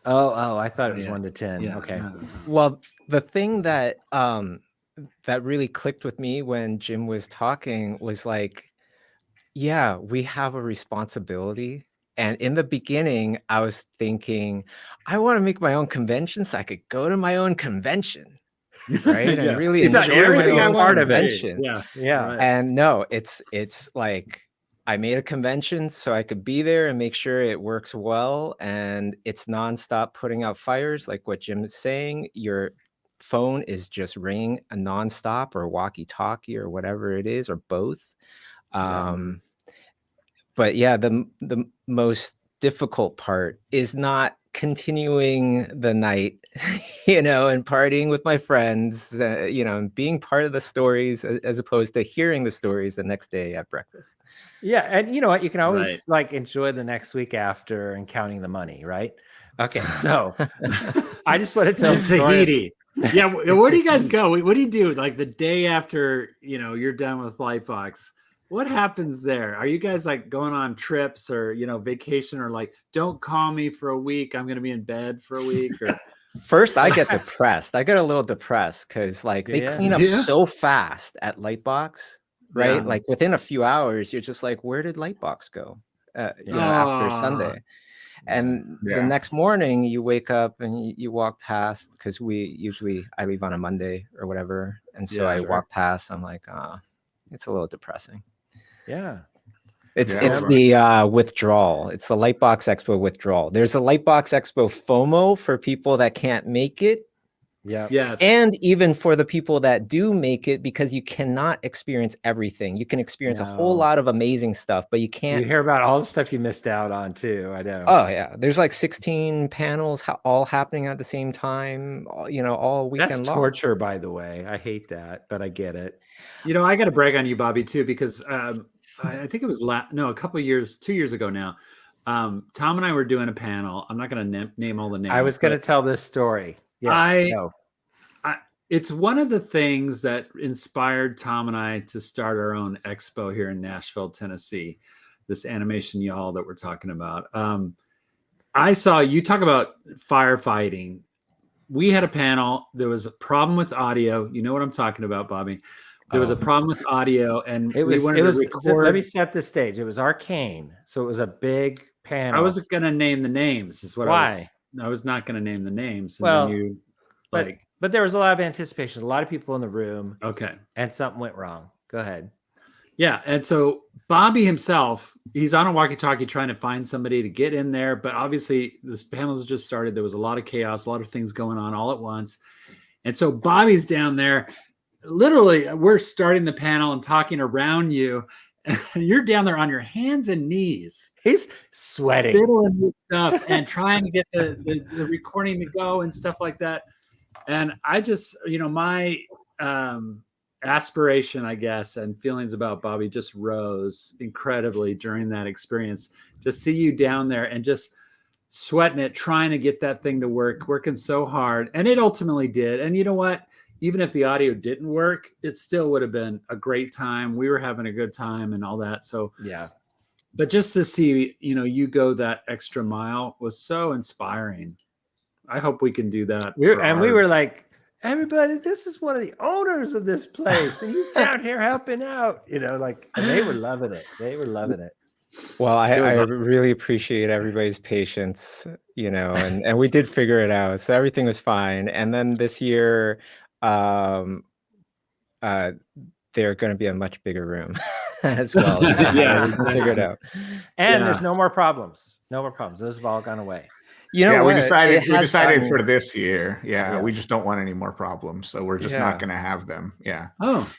Oh, I thought it was 1 to 10. Yeah. Okay. Well, the thing that that really clicked with me when Jim was talking was like, yeah, we have a responsibility. And in the beginning, I was thinking, I want to make my own convention so I could go to my own convention, right? And really enjoy my own part of it. Yeah. Right. And no, it's like, I made a convention so I could be there and make sure it works well. And it's nonstop putting out fires, like what Jim is saying. Your phone is just ringing a nonstop, or walkie-talkie, or whatever it is, or both. But yeah, the most difficult part is not continuing the night, and partying with my friends, and being part of the stories as opposed to hearing the stories the next day at breakfast. Yeah, and you know what? You can always Right. like enjoy the next week after and counting the money, right? Okay, so I just want to tell a It's story. Tahiti. Yeah, where do you guys go? What do you do like the day after you're done with Lightbox? What happens there? Are you guys like going on trips or vacation, or like don't call me for a week? I'm gonna be in bed for a week. Or First, I get depressed. I get a little depressed because like they Yeah. clean up Yeah. so fast at Lightbox, right? Yeah. Like within a few hours, you're just like, where did Lightbox go? After Aw. Sunday. And the Yeah. next morning you wake up and you walk past, because I leave on a Monday or whatever. And so Yeah, I sure. walk past, I'm like, it's a little depressing. Yeah. It's Yeah. it's the withdrawal. It's the Lightbox Expo withdrawal. There's a Lightbox Expo FOMO for people that can't make it, Yeah. Yes. and even for the people that do make it, because you cannot experience everything. You can experience a whole No. lot of amazing stuff, but you You can't. hear about all the stuff you missed out on too. I know. Oh yeah, there's like 16 panels all happening at the same time, all That's weekend long. torture, by the way. I hate that, but I get it. I got to brag on you, Bobby, too, because I think it was a couple of years, 2 years ago now. Tom and I were doing a panel. I'm not going to name all the names. I was going to but tell this story. Yes. No. It's one of the things that inspired Tom and I to start our own expo here in Nashville, Tennessee, this Animation Y'all that we're talking about. I saw you talk about firefighting. We had a panel. There was a problem with audio. You know what I'm talking about, Bobby. There was a problem with audio, and It was. we wanted to record. Let me set the stage. It was Arcane, so it was a big panel. I wasn't going to name the names. Is what Why? I was not going to name the names. And Well, then you but there was a lot of anticipation. A lot of people in the room, okay. and something went wrong. Go ahead. Yeah. And so Bobby himself, he's on a walkie-talkie trying to find somebody to get in there. But obviously, this panel has just started. There was a lot of chaos, a lot of things going on all at once. And so Bobby's down there. Literally, we're starting the panel and talking around you. And you're down there on your hands and knees, He's sweating. fiddling with stuff and trying to get the recording to go and stuff like that. And I just, my aspiration, I guess, and feelings about Bobby just rose incredibly during that experience. To see you down there and just sweating it, trying to get that thing to work, working so hard. And it ultimately did. And you know what? Even if the audio didn't work, it still would have been a great time. We were having a good time and all that. So, Yeah. but just to see, you go that extra mile was so inspiring. I hope we can do that. We were like, everybody, this is one of the owners of this place, and he's down here helping out. And they were loving it. They were loving it. Well, I was really appreciate everybody's patience, and we did figure it out. So everything was fine. And then this year, they're going to be a much bigger room as well. Yeah. We figured it out. And Yeah. there's no more problems. No more problems. Those have all gone away. You know Yeah, we what? decided It has gotten- for this year. Yeah, Yeah. we just don't want any more problems, so we're just Yeah. not going to have them. Yeah. Oh,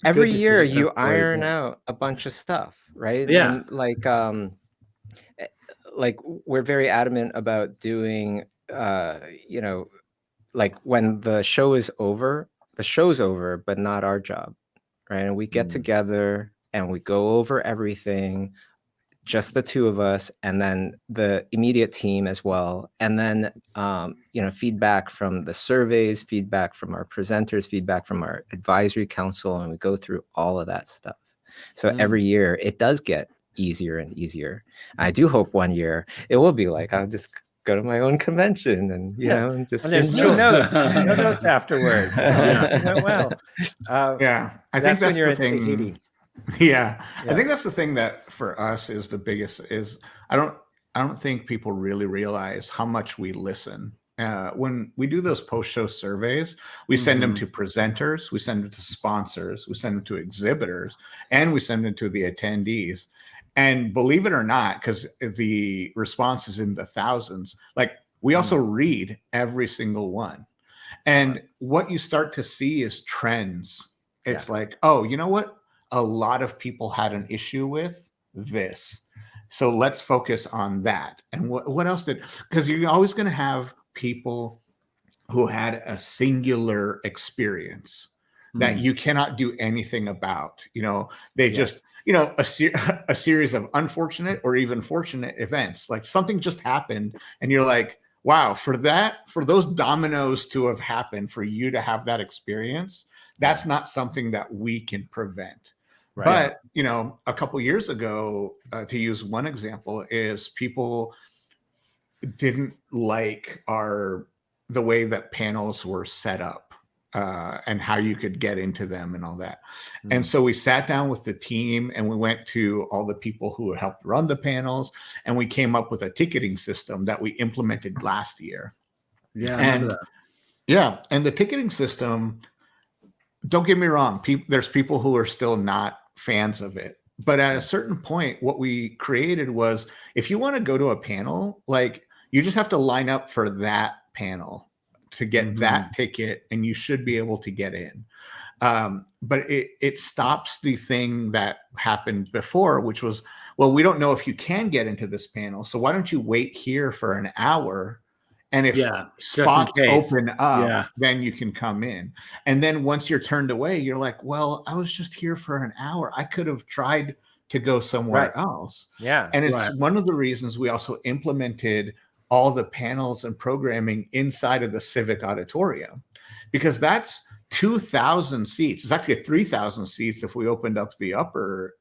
every Good year decision. you That's very iron good. out a bunch of stuff, right? Yeah. And like we're very adamant about doing like when the show's over, but not our job, right? And we get Mm. together and we go over everything, just the two of us, and then the immediate team as well. And then, feedback from the surveys, feedback from our presenters, feedback from our advisory council, and we go through all of that stuff. So every year it does get easier and easier. I do hope one year it will be like, I'll just go to my own convention and, and just And there's enjoy. no notes afterwards. Yeah. It went well. Yeah. I think That's when that's you're the in thing. Tahiti. Yeah. Yeah. I think that's the thing that for us is the biggest is I don't think people really realize how much we listen. When we do those post-show surveys, we send them to presenters, we send them to sponsors, we send them to exhibitors, and we send them to the attendees. And believe it or not, because the response is in the thousands, like we also read every single one. And what you start to see is trends. It's like, oh, you know what? A lot of people had an issue with this. So let's focus on that. And what else did, because you're always going to have people who had a singular experience that Mm. you cannot do anything about. They just, a series of unfortunate or even fortunate events, like something just happened and you're like, wow, for those dominoes to have happened, for you to have that experience, that's not something that we can prevent. Right. But, a couple years ago, to use one example, is people didn't like the way that panels were set up, and how you could get into them and all that. And so we sat down with the team and we went to all the people who helped run the panels, and we came up with a ticketing system that we implemented last year. Yeah, I remember And that. yeah, and the ticketing system, don't get me wrong, there's people who are still not fans of it. But at a certain point, what we created was, if you want to go to a panel, like, you just have to line up for that panel to get that ticket, and you should be able to get in. But it stops the thing that happened before, which was, well, we don't know if you can get into this panel, so why don't you wait here for an hour? And if spots open up, then you can come in. And then once you're turned away, you're like, well, I was just here for an hour. I could have tried to go somewhere else. Yeah. And it's one of the reasons we also implemented all the panels and programming inside of the Civic Auditorium, because that's 2,000 seats. It's actually 3,000 seats if we opened up the upper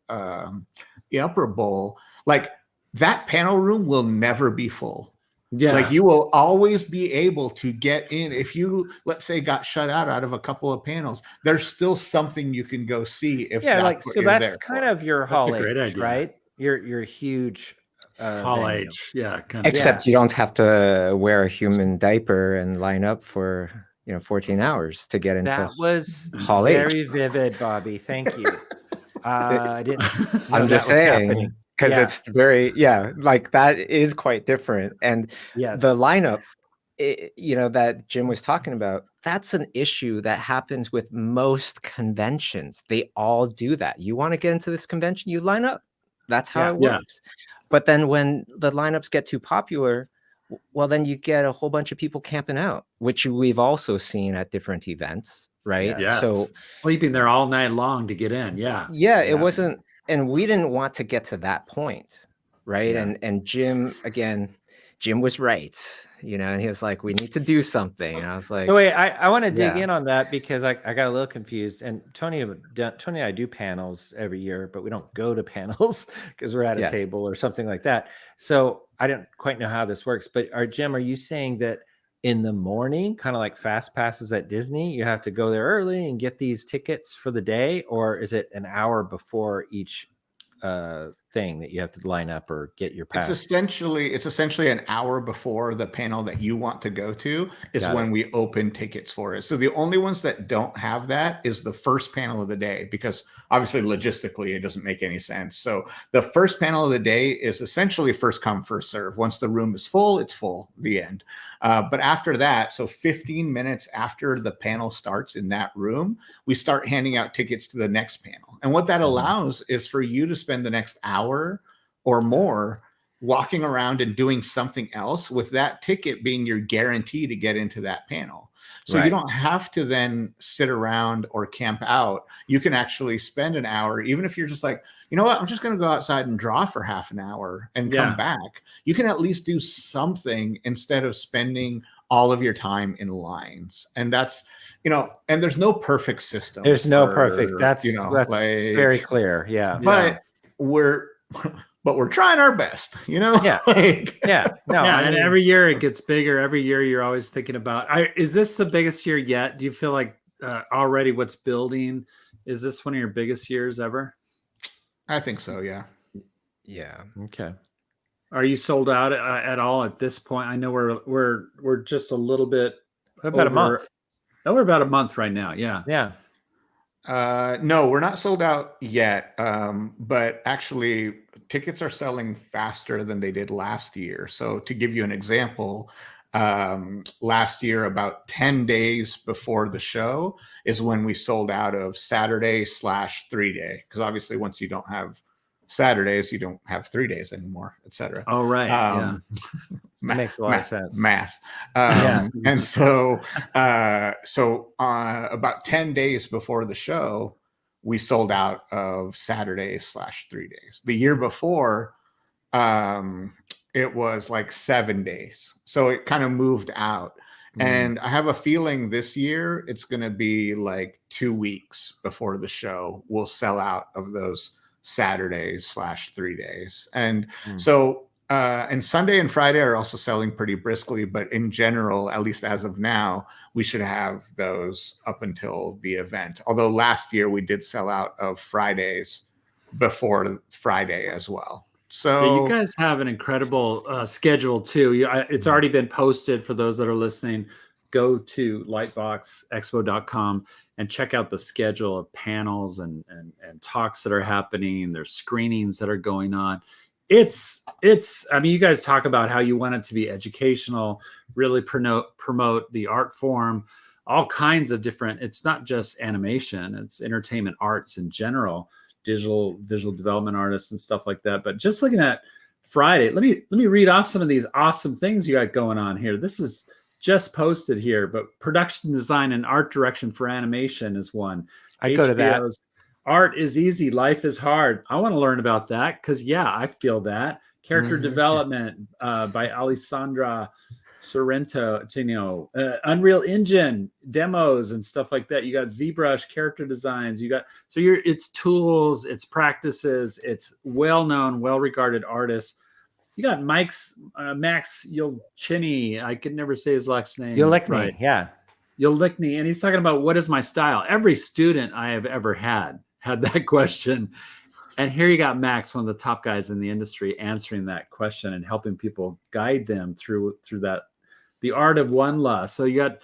bowl. Like, that panel room will never be full. Yeah. Like, you will always be able to get in. If you, let's say, got shut out of a couple of panels, there's still something you can go see. If that's kind of your Hall great H, idea. right? Your huge Hall venue. H, kind of. Except you don't have to wear a human diaper and line up for 14 hours to get into That was Hall H. very vivid, Bobby. Thank you. I didn't. know I'm that just was saying, happening. because Yeah. it's very, like, that is quite different. And Yes. the lineup, that Jim was talking about, that's an issue that happens with most conventions. They all do that. You want to get into this convention, you line up. That's how it works. But then when the lineups get too popular, well, then you get a whole bunch of people camping out, which we've also seen at different events, right? Yes. So sleeping there all night long to get in. Yeah. it wasn't, and we didn't want to get to that point, right? Yeah. And Jim was right, and he was like, we need to do something. And I was like, So wait, I want to dig in on that, because I got a little confused. And Tony and I do panels every year, but we don't go to panels because we're at a table or something like that. So I didn't quite know how this works. But Jim, are you saying that in the morning, kind of like fast passes at Disney, you have to go there early and get these tickets for the day? Or is it an hour before each thing that you have to line up or get your pass? It's essentially an hour before the panel that you want to go to is when we open tickets for it. So the only ones that don't have that is the first panel of the day, because obviously logistically it doesn't make any sense. So the first panel of the day is essentially first come, first serve. Once the room is full, it's full, the end. But after that, so 15 minutes after the panel starts in that room, we start handing out tickets to the next panel. And what that allows is for you to spend the next hour or more walking around and doing something else, with that ticket being your guarantee to get into that panel. So you don't have to then sit around or camp out. You can actually spend an hour, even if you're just like, you know what, I'm just going to go outside and draw for half an hour and come back. You can at least do something instead of spending all of your time in lines. And that's, and there's no perfect system. There's no perfect. That's like, very clear. Yeah. But we're trying our best, Yeah. No, and every year it gets bigger. Every year you're always thinking about, is this the biggest year yet? Do you feel like already what's building, is this one of your biggest years ever? I think so. Yeah. Yeah. Okay. Are you sold out at all at this point? I know we're just a little bit about a month. No, we're about a month right now. Yeah. Yeah. No, we're not sold out yet. But actually tickets are selling faster than they did last year. So to give you an example, last year, about 10 days before the show is when we sold out of Saturday/3 day. Because obviously once you don't have Saturdays, you don't have 3 days anymore, etc. Oh, right. Um, That makes a lot of sense. Math. Yeah. And so, about 10 days before the show, we sold out of Saturdays/3 days. The year before, it was like 7 days. So it kind of moved out. And I have a feeling this year it's going to be like 2 weeks before the show. We'll sell out of those Saturdays/3 days. And so, and Sunday and Friday are also selling pretty briskly, but in general, at least as of now, we should have those up until the event. Although last year we did sell out of Fridays before Friday as well. So Yeah, you guys have an incredible schedule too. It's already been posted for those that are listening. Go to lightboxexpo.com and check out the schedule of panels and talks that are happening. There's screenings that are going on. It's I mean, you guys talk about how you want it to be educational, really promote the art form, all kinds of different, it's not just animation, it's entertainment arts in general, digital visual development artists and stuff like that. But just looking at Friday, let me read off some of these awesome things you got going on here. This is just posted here, but production design and art direction for animation is one. I go to that. HBO's Art is Easy, Life is Hard. I want to learn about that because, yeah, I feel that. Character development by Alessandra Sorrentino, Unreal Engine demos and stuff like that. You got ZBrush character designs. You got it's tools, it's practices, it's well-known, well-regarded artists. You got Max Yolchini. I could never say his last name. Yolchini, right. yeah. Yolchini, and he's talking about what is my style. Every student I have ever had that question. And here you got Max, one of the top guys in the industry, answering that question and helping people guide them through that, the art of one lust. So you got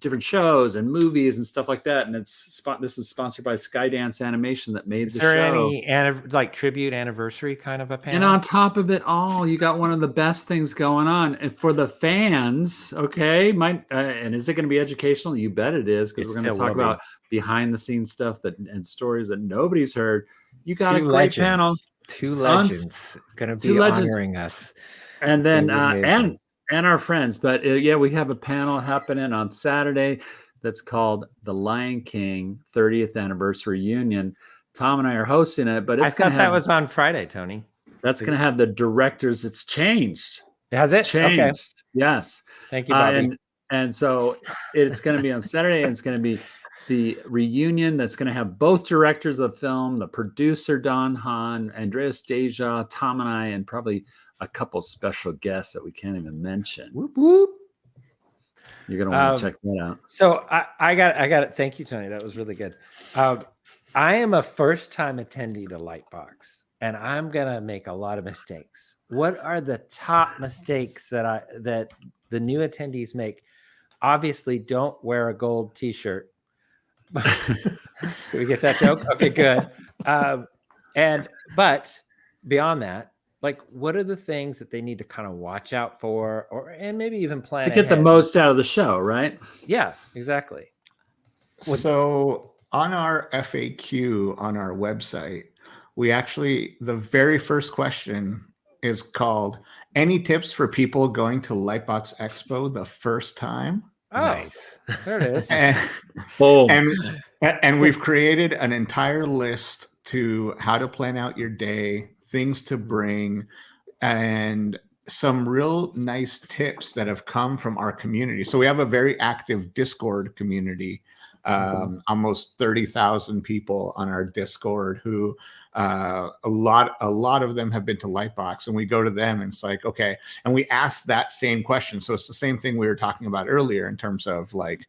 different shows and movies and stuff like that. And this is sponsored by Skydance Animation that made the show. Is there any like tribute anniversary kind of a panel? And on top of it all, you got one of the best things going on. And for the fans, okay, and is it going to be educational? You bet it is, because we're going to talk about behind the scenes stuff and stories that nobody's heard. You got a great panel. Two legends going to be honoring us. And then and our friends. But yeah, we have a panel happening on Saturday that's called The Lion King 30th Anniversary Reunion. Tom and I are hosting it, but I thought that was on Friday, Tony. That's going to have the directors. It's changed. Has it? Changed. Okay. Yes. Thank you, Bobby. And so it's going to be on Saturday, and it's going to be the reunion that's going to have both directors of the film, the producer, Don Hahn, Andreas Deja, Tom and I, and probably a couple special guests that we can't even mention. Whoop, whoop. You're going to want to check that out. So I got it. Thank you, Tony. That was really good. I am a first-time attendee to Lightbox, and I'm going to make a lot of mistakes. What are the top mistakes that the new attendees make? Obviously, don't wear a gold T-shirt. Did we get that joke? Okay, good. But beyond that, like, what are the things that they need to kind of watch out for, and maybe even plan to get the most out of the show, right? Yeah, exactly. So on our FAQ on our website, the very first question is called, any tips for people going to Lightbox Expo the first time? Oh, nice. There it is. And we've created an entire list to how to plan out your day, things to bring, and some real nice tips that have come from our community. So we have a very active Discord community, almost 30,000 people on our Discord who a lot of them have been to Lightbox, and we go to them and it's like, okay, and we ask that same question. So it's the same thing we were talking about earlier in terms of, like,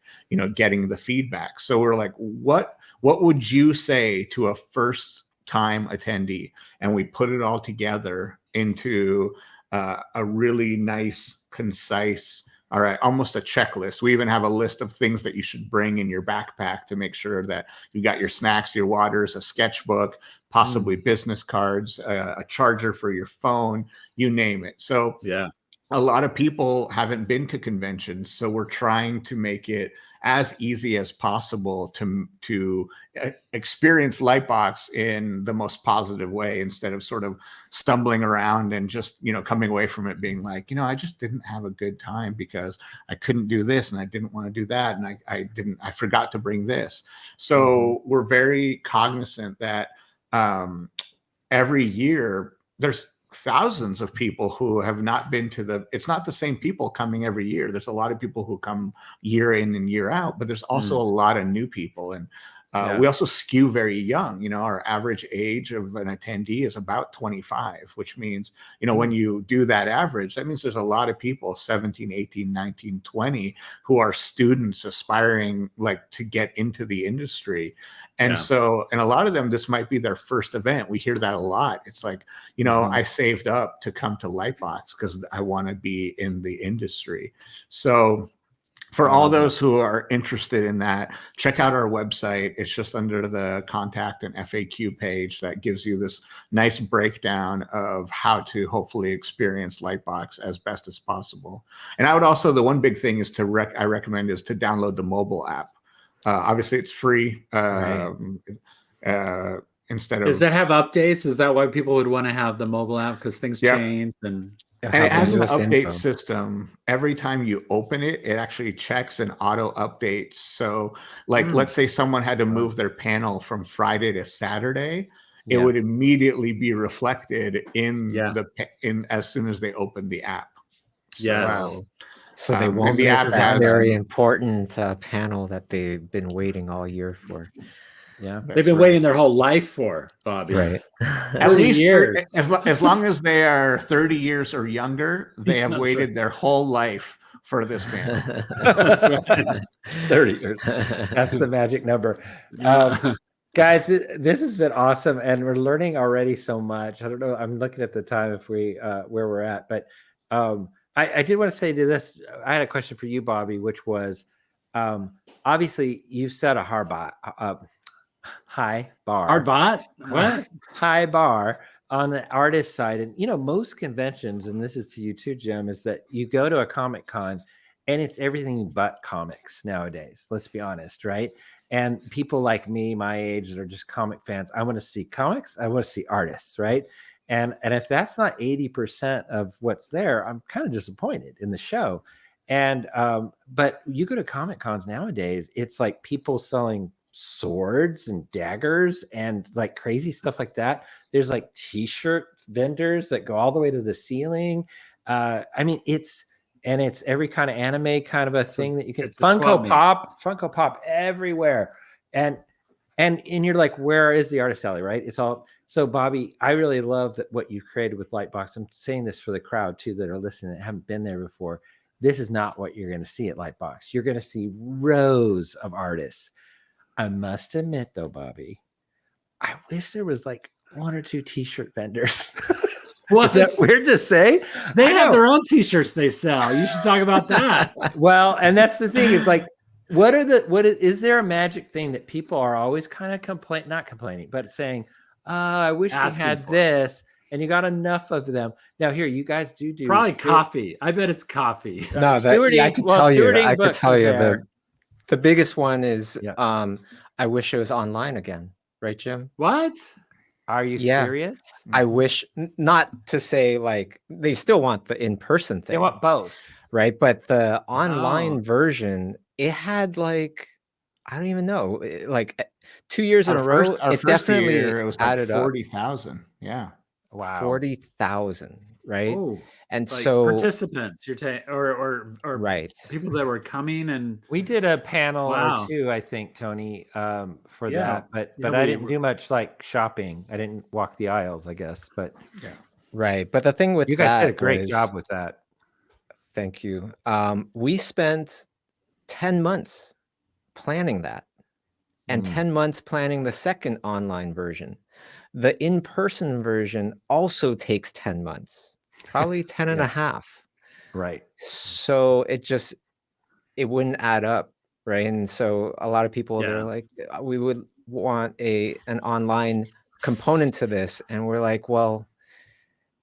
getting the feedback. So we're like, what would you say to a first time attendee? And we put it all together into a really nice, concise, all right, almost a checklist. We even have a list of things that you should bring in your backpack to make sure that you got your snacks, your waters, a sketchbook, possibly business cards, a charger for your phone, you name it. So yeah, a lot of people haven't been to conventions, so we're trying to make it as easy as possible to experience Lightbox in the most positive way, instead of sort of stumbling around and just, you know, coming away from it being like, you know, I just didn't have a good time because I couldn't do this and I didn't want to do that and I forgot to bring this. So we're very cognizant that every year there's thousands of people who have not been to it's not the same people coming every year. There's a lot of people who come year in and year out, but there's also a lot of new people. And we also skew very young. You know, our average age of an attendee is about 25, which means, you know, when you do that average, that means there's a lot of people, 17, 18, 19, 20, who are students aspiring like to get into the industry. And so, and a lot of them, this might be their first event. We hear that a lot. It's like, you know, I saved up to come to Lightbox because I want to be in the industry. So for all those who are interested in that, check out our website. It's just under the contact and FAQ page that gives you this nice breakdown of how to hopefully experience Lightbox as best as possible. And I would also, the one big thing is I recommend is to download the mobile app. Obviously it's free. Instead of, does that have updates? Is that why people would want to have the mobile app? Because things change and it has an update system. Every time you open it, it actually checks and auto updates. So like, let's say someone had to move their panel from Friday to Saturday, it would immediately be reflected in as soon as they open the app. So they won't miss that very important panel that they've been waiting all year for. Yeah, they've been waiting their whole life for, Bobby. Right. At least years. As long as they are 30 years or younger, they have waited their whole life for this panel. That's right. 30 years. That's the magic number. Guys, this has been awesome, and we're learning already so much. I don't know. I'm looking at the time if we where we're at, but I did want to say to this. I had a question for you, Bobby, which was obviously you've set a high bar. Hard bot? What? High bar on the artist side. And, you know, most conventions, and this is to you too, Jim, is that you go to a Comic Con and it's everything but comics nowadays. Let's be honest, right? And people like me, my age, that are just comic fans, I want to see comics. I want to see artists, right? And if that's not 80% of what's there, I'm kind of disappointed in the show. And but you go to Comic Cons nowadays, it's like people selling swords and daggers and like crazy stuff like that. There's like t-shirt vendors that go all the way to the ceiling. I mean, it's every kind of anime kind of a thing that you can. Funko Pop everywhere. And you're like, where is the artist alley, right? It's all. So Bobby, I really love that what you've created with Lightbox. I'm saying this for the crowd too that are listening that haven't been there before. This is not what you're going to see at Lightbox. You're going to see rows of artists. I must admit, though, Bobby, I wish there was like one or two t-shirt vendors. Is that weird to say? They have their own t-shirts they sell. You should talk about that. Well, and that's the thing is like, is there a magic thing that people are always kind of not complaining, but saying, I wish you had this, and you got enough of them. Now here, you guys do probably coffee. I bet it's coffee. No, I could tell you the biggest one is I wish it was online again, right, Jim? What? Are you serious? I wish, not to say like they still want the in-person thing. They want both. Right. But the online version, it had like, I don't even know, like 2 years in a row, it definitely it was like added 40,000. Yeah. Wow. 40,000. Right. Ooh. And like so participants, you're or right, people that were coming, and we did a panel or two, I think, Tony, for that, but I didn't do much like shopping. I didn't walk the aisles, I guess, but right. But the thing with you guys did a great job with that. Thank you. We spent 10 months planning that, and 10 months planning the second online version. The in-person version also takes 10 months. Probably 10 and a half. Right. So it wouldn't add up. Right. And so a lot of people, they're like, we would want an online component to this. And we're like, well,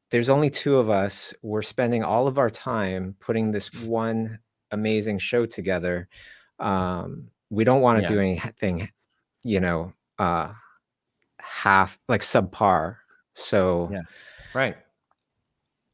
there's only two of us. We're spending all of our time putting this one amazing show together. We don't want to Yeah. do anything, half like subpar. So Yeah. Right.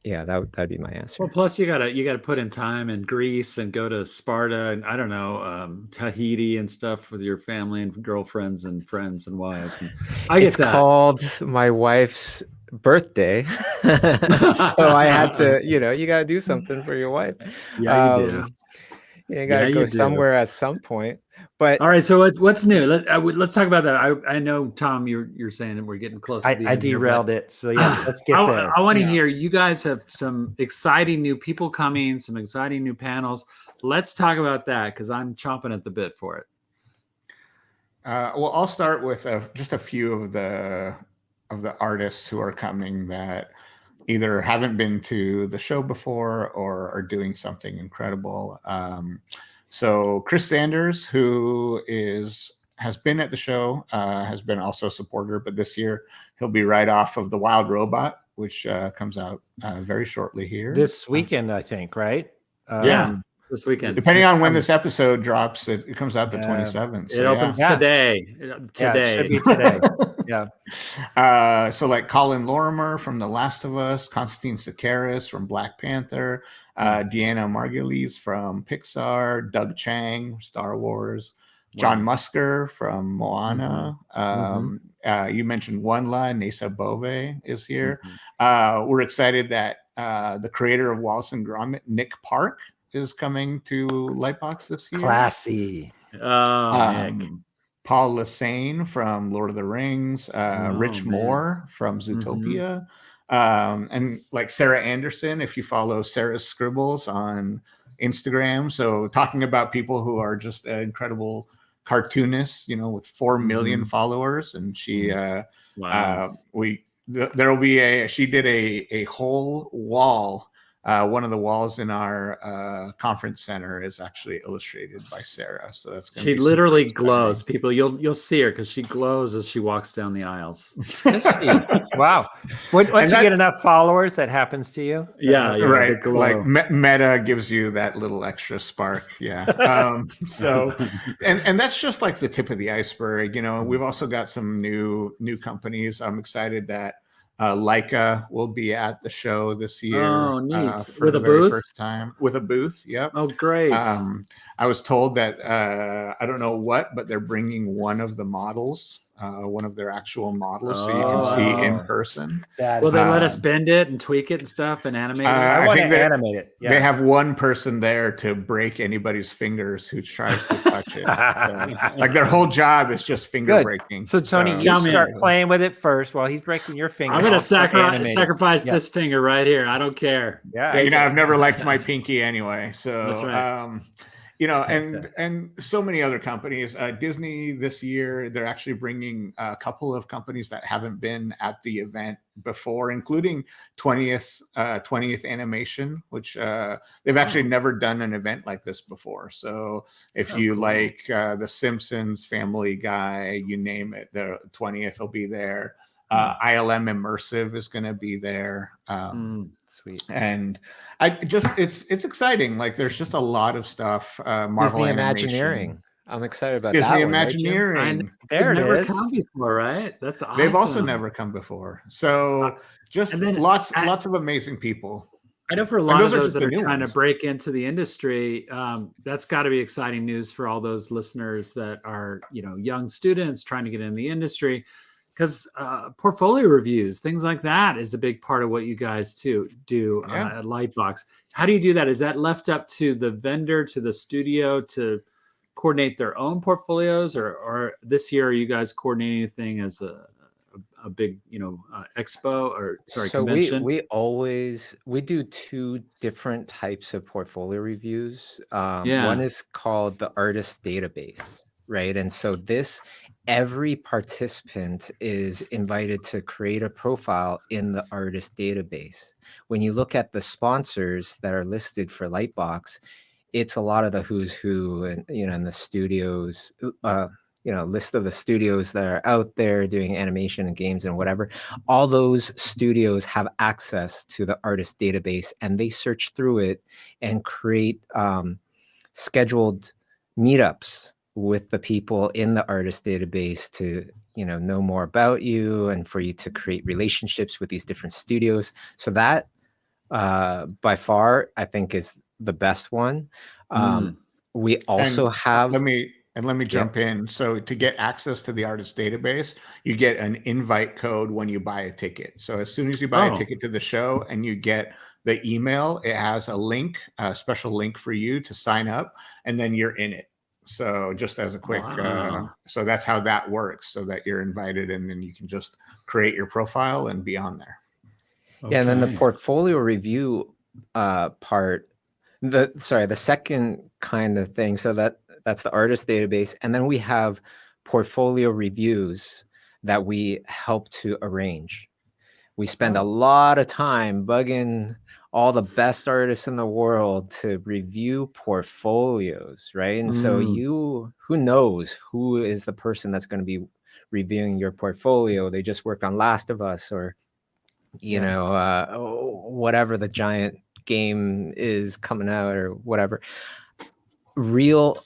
yeah, that'd be my answer. Well, plus you gotta put in time in Greece and go to Sparta and I don't know, Tahiti and stuff with your family and girlfriends and friends and wives. And I get It's that. called my wife's birthday, so I had to. You got to do something for your wife. Yeah, you do. You got Yeah, to go you do. somewhere at some point. But All right, so what's new? Let's talk about that. I know, Tom, you're saying that we're getting close to the I end here, but derailed it. So yes, let's get there. I want to Yeah. hear you guys have some exciting new people coming, some exciting new panels. Let's talk about that because I'm chomping at the bit for it. Well, I'll start with just a few of the artists who are coming that either haven't been to the show before or are doing something incredible. So Chris Sanders, who has been at the show, has been also a supporter, but this year he'll be right off of The Wild Robot, which comes out very shortly here. This weekend, I think, right? Yeah, this weekend. Depending on when this episode drops, it comes out the 27th. It opens Yeah. today. Yeah, it Today. should be today. Yeah. So like Colin Lorimer from The Last of Us, Constantine Sakaris from Black Panther, Deanna Margulies from Pixar, Doug Chang, Star Wars, John Musker from Moana. You mentioned One-La, Nesa Bove is here. We're excited that the creator of Wallace and Gromit, Nick Park, is coming to Lightbox this year. Classy. Oh, Nick. Paul Lasane from Lord of the Rings, Rich man. Moore from Zootopia, and like Sarah Anderson, if you follow Sarah's Scribbles on Instagram. So talking about people who are just incredible cartoonists, with 4 million followers, and she, Wow. there will be she did a whole wall. One of the walls in our conference center is actually illustrated by Sarah. So that's going to She be literally super glows. exciting. People, you'll see her because she glows as she walks down the aisles. Wow. Once you that- get enough followers, that happens to you. Is that Yeah, what- yeah. Right, the glow. like Meta gives you that little extra spark. Yeah. So, and that's just like the tip of the iceberg. We've also got some new companies. I'm excited that Leica will be at the show this year. Oh, neat. For With the a very booth? first time with a booth. Yep. Oh, great. I was told that I don't know what, but they're bringing one of the models, one of their actual models, so you can see in Oh. person. That Will is- they let us um, bend it and tweak it and stuff and animate it? I I want think to that animate it. Yeah. They have one person there to break anybody's fingers who tries to touch it. So, like their whole job is just finger Good. breaking. So Tony, you Tell me- start playing with it first while he's breaking your finger. I'm going I'll to start animating. sacrifice Yeah. this finger right here. I don't care. Yeah. So, I've never liked my pinky anyway. So, That's right. and so many other companies. Disney this year, they're actually bringing a couple of companies that haven't been at the event before, including 20th Animation, which they've actually never done an event like this before. So if Oh, you cool. like The Simpsons, Family Guy, you name it, the 20th will be there. ILM Immersive is going to be there. Sweet. And it's exciting. Like there's just a lot of stuff. Marvel Disney Animation, Imagineering. I'm excited about Disney that one, right, Jim? Imagineering. There They've it never is. come before, right? That's awesome. They've also never come before. So just and then lots of amazing people. I know for a lot those of are those just that the are new trying to ones. break into the industry, that's got to be exciting news for all those listeners that are, young students trying to get in the industry. Because portfolio reviews, things like that, is a big part of what you guys do Yeah. at Lightbox. How do you do that? Is that left up to the vendor, to the studio to coordinate their own portfolios, or this year are you guys coordinating anything as a big expo or convention? we do two different types of portfolio reviews. One is called the artist database, right? And so every participant is invited to create a profile in the artist database. When you look at the sponsors that are listed for Lightbox, it's a lot of the who's who and and the studios, list of the studios that are out there doing animation and games and whatever. All those studios have access to the artist database, and they search through it and create scheduled meetups with the people in the artist database to know more about you and for you to create relationships with these different studios. So that by far I think is the best one. We also have let me jump in. So to get access to the artist database, you get an invite code when you buy a ticket. So as soon as you buy a ticket to the show and you get the email, it has a link, a special link for you to sign up, and then you're in it. So just as a quick, so that's how that works, so that you're invited, and then you can just create your profile and be on there. Yeah, and then the portfolio review part, the second kind of thing. So that's the artist database, and then we have portfolio reviews that we help to arrange. We spend a lot of time bugging all the best artists in the world to review portfolios, right? And so who knows who is the person that's going to be reviewing your portfolio? They just worked on Last of Us, or whatever the giant game is coming out, or whatever. Real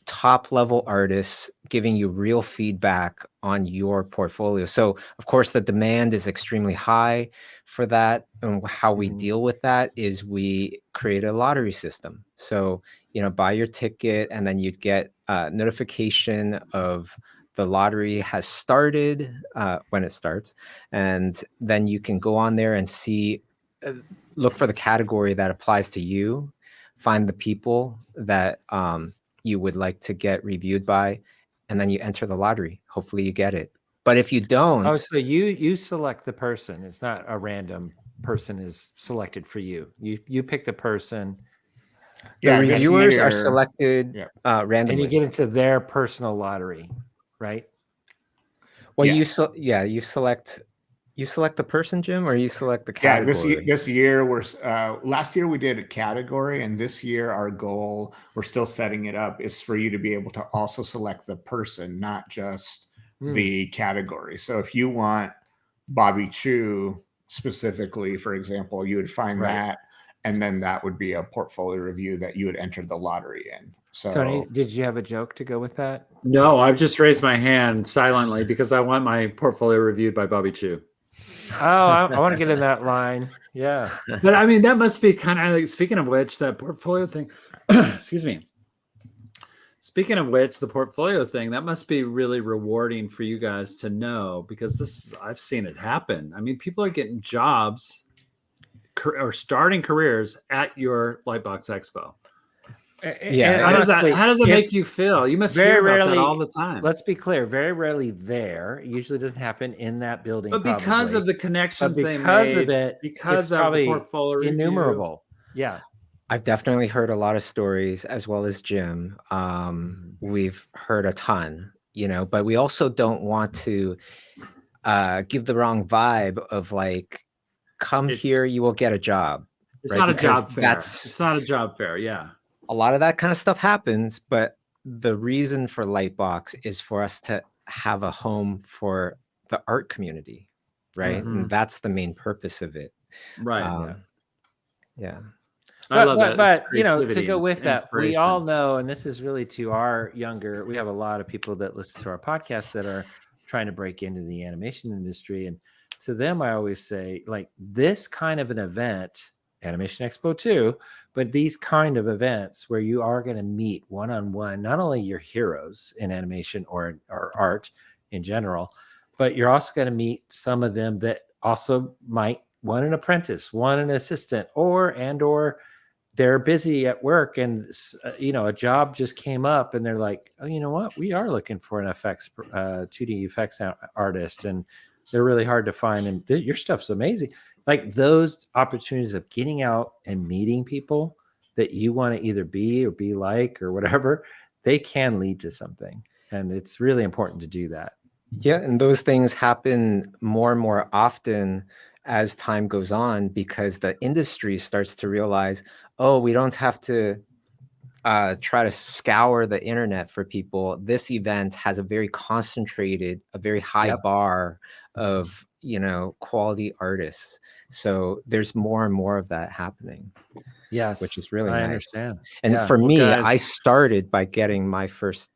top level artists giving you real feedback on your portfolio. So of course the demand is extremely high for that, and how we deal with that is we create a lottery system. So buy your ticket, and then you'd get a notification of the lottery has started when it starts, and then you can go on there and see, look for the category that applies to you, find the people that you would like to get reviewed by, and then you enter the lottery. Hopefully you get it. But if you don't, so you select the person. It's not a random person is selected for you. You pick the person. The reviewers are selected randomly, and you get into their personal lottery, right? Well, you select the person, Jim, or you select the category? Yeah, this year last year we did a category, and this year our goal, we're still setting it up, is for you to be able to also select the person, not just the category. So if you want Bobby Chiu specifically, for example, you would find that, and then that would be a portfolio review that you would enter the lottery in. So Tony, did you have a joke to go with that? No, I've just raised my hand silently because I want my portfolio reviewed by Bobby Chiu. Oh, I want to get in that line. Yeah. But I mean, that must be kind of like, speaking of which, that portfolio thing, excuse me. Speaking of which, the portfolio thing, that must be really rewarding for you guys to know, because I've seen it happen. I mean, people are getting jobs or starting careers at your Lightbox Expo. Yeah. How does that make you feel? You must hear about that all the time. Let's be clear, very rarely there. It usually doesn't happen in that building. But because of the connections they made, because of the portfolio review, innumerable. Yeah. I've definitely heard a lot of stories, as well as Jim. We've heard a ton, but we also don't want to give the wrong vibe of like, come here, you will get a job. It's not a job fair. It's not a job fair. Yeah. A lot of that kind of stuff happens, but the reason for Lightbox is for us to have a home for the art community, right? And that's the main purpose of it. Right. Yeah. I love that. But to go with that, we all know, and this is really to our younger, we have a lot of people that listen to our podcast that are trying to break into the animation industry. And to them, I always say, like, this kind of an event, Animation Expo 2, but these kind of events where you are going to meet one-on-one, not only your heroes in animation or art in general, but you're also going to meet some of them that also might want an apprentice, want an assistant, or they're busy at work, and a job just came up, and they're like, oh, you know what, we are looking for an effects 2D effects artist, and they're really hard to find, and your stuff's amazing. Like, those opportunities of getting out and meeting people that you want to either be or be like or whatever, they can lead to something. And it's really important to do that. Yeah. And those things happen more and more often as time goes on, because the industry starts to realize, oh, we don't have to try to scour the internet for people, this event has a very concentrated, a very high Yep. bar of, quality artists. So there's more and more of that happening, Yes, which is really I nice. understand. And Yeah. for Well, me, I guys- started by getting my first,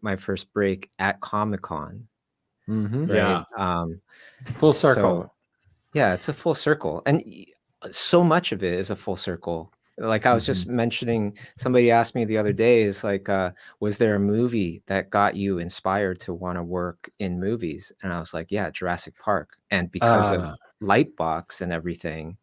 my first break at Comic-Con, Mhm. Yeah. right? Full circle. So, yeah, it's a full circle. And so much of it is a full circle. Like I was just mentioning, somebody asked me the other day, is like, was there a movie that got you inspired to want to work in movies? And I was like, yeah, Jurassic Park. And because of Lightbox and everything,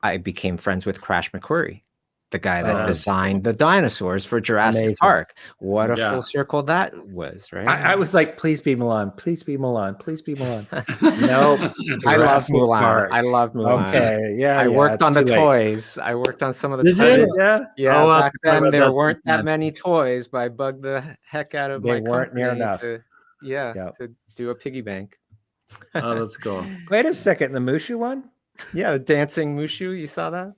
I became friends with Crash McQuarrie, the guy that designed the dinosaurs for Jurassic Amazing. Park. What a Yeah. full circle that was, right? I was like, please be Milan, please be Milan, please be Milan. Nope. I love Jurassic Mulan. Park. I love Mulan. Okay, yeah. I worked it's on the too late. toys. I worked on some of the Did you? toys. Yeah, Yeah, Oh, we'll have back to talk then about there that weren't that sometime. many toys, but I bugged the heck out of They my weren't near company enough. to Yep. to do a piggy bank. Oh, that's cool. Wait a second, the Mushu one? Yeah, the dancing Mushu, you saw that?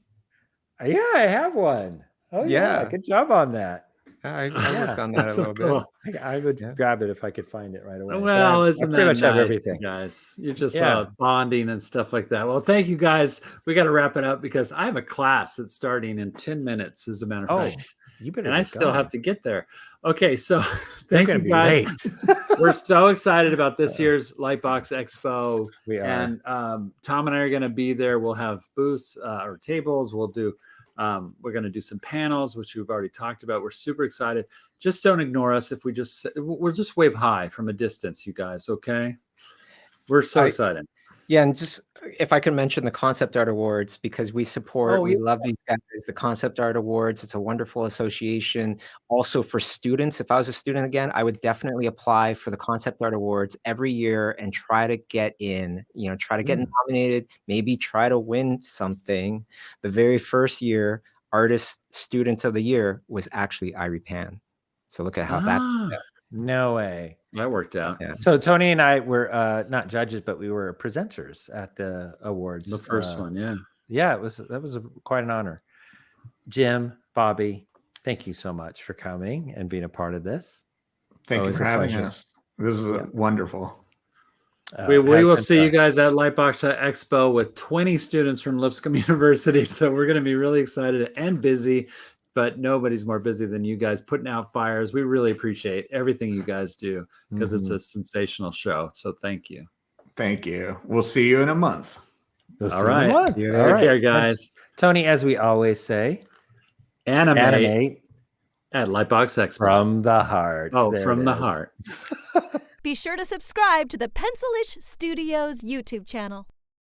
Yeah, I have one. Oh yeah, Yeah. good job on that. I Yeah, worked on that That's a so little bit. cool. I would Yeah. grab it if I could find it right away. But Well, I isn't pretty that much have nice, everything. you guys? You're just Yeah. bonding and stuff like that. Well, thank you guys. We got to wrap it up because I have a class that's starting in 10 minutes, as a matter of Oh, fact. you better. And I get still going. have to get there. Okay, so You're thank gonna you be guys. late. We're so excited about this year's Lightbox Expo. We are. And Tom and I are going to be there. We'll have booths or tables. We'll do. We're going to do some panels, which we've already talked about. We're super excited. Just don't ignore us if we'll just wave hi from a distance, you guys. Okay, we're so excited. Yeah, and just if I can mention the Concept Art Awards, because we support, Oh, we yeah. love these guys, the Concept Art Awards. It's a wonderful association. Also for students, if I was a student again, I would definitely apply for the Concept Art Awards every year and try to get in, try to get nominated, maybe try to win something. The very first year, Artist Student of the Year was actually Irie Pan. So look at how No way. That worked out. Yeah. So Tony and I were not judges, but we were presenters at the awards. The first one, yeah. Yeah, that was quite an honor. Jim, Bobby, thank you so much for coming and being a part of this. Thank you Always for a having pleasure. us. This is wonderful. We has will been see you fun. guys at Lightbox Expo with 20 students from Lipscomb University. So we're going to be really excited and busy, but nobody's more busy than you guys putting out fires. We really appreciate everything you guys do because it's a sensational show. So thank you. Thank you. We'll see you in a month. We'll see All you in a right. month. Yeah. All Take right. care, guys. Tony, as we always say, Animate at Lightbox Expo. from the heart. Oh, There from it the is. heart. Be sure to subscribe to the Pencilish Studios YouTube channel.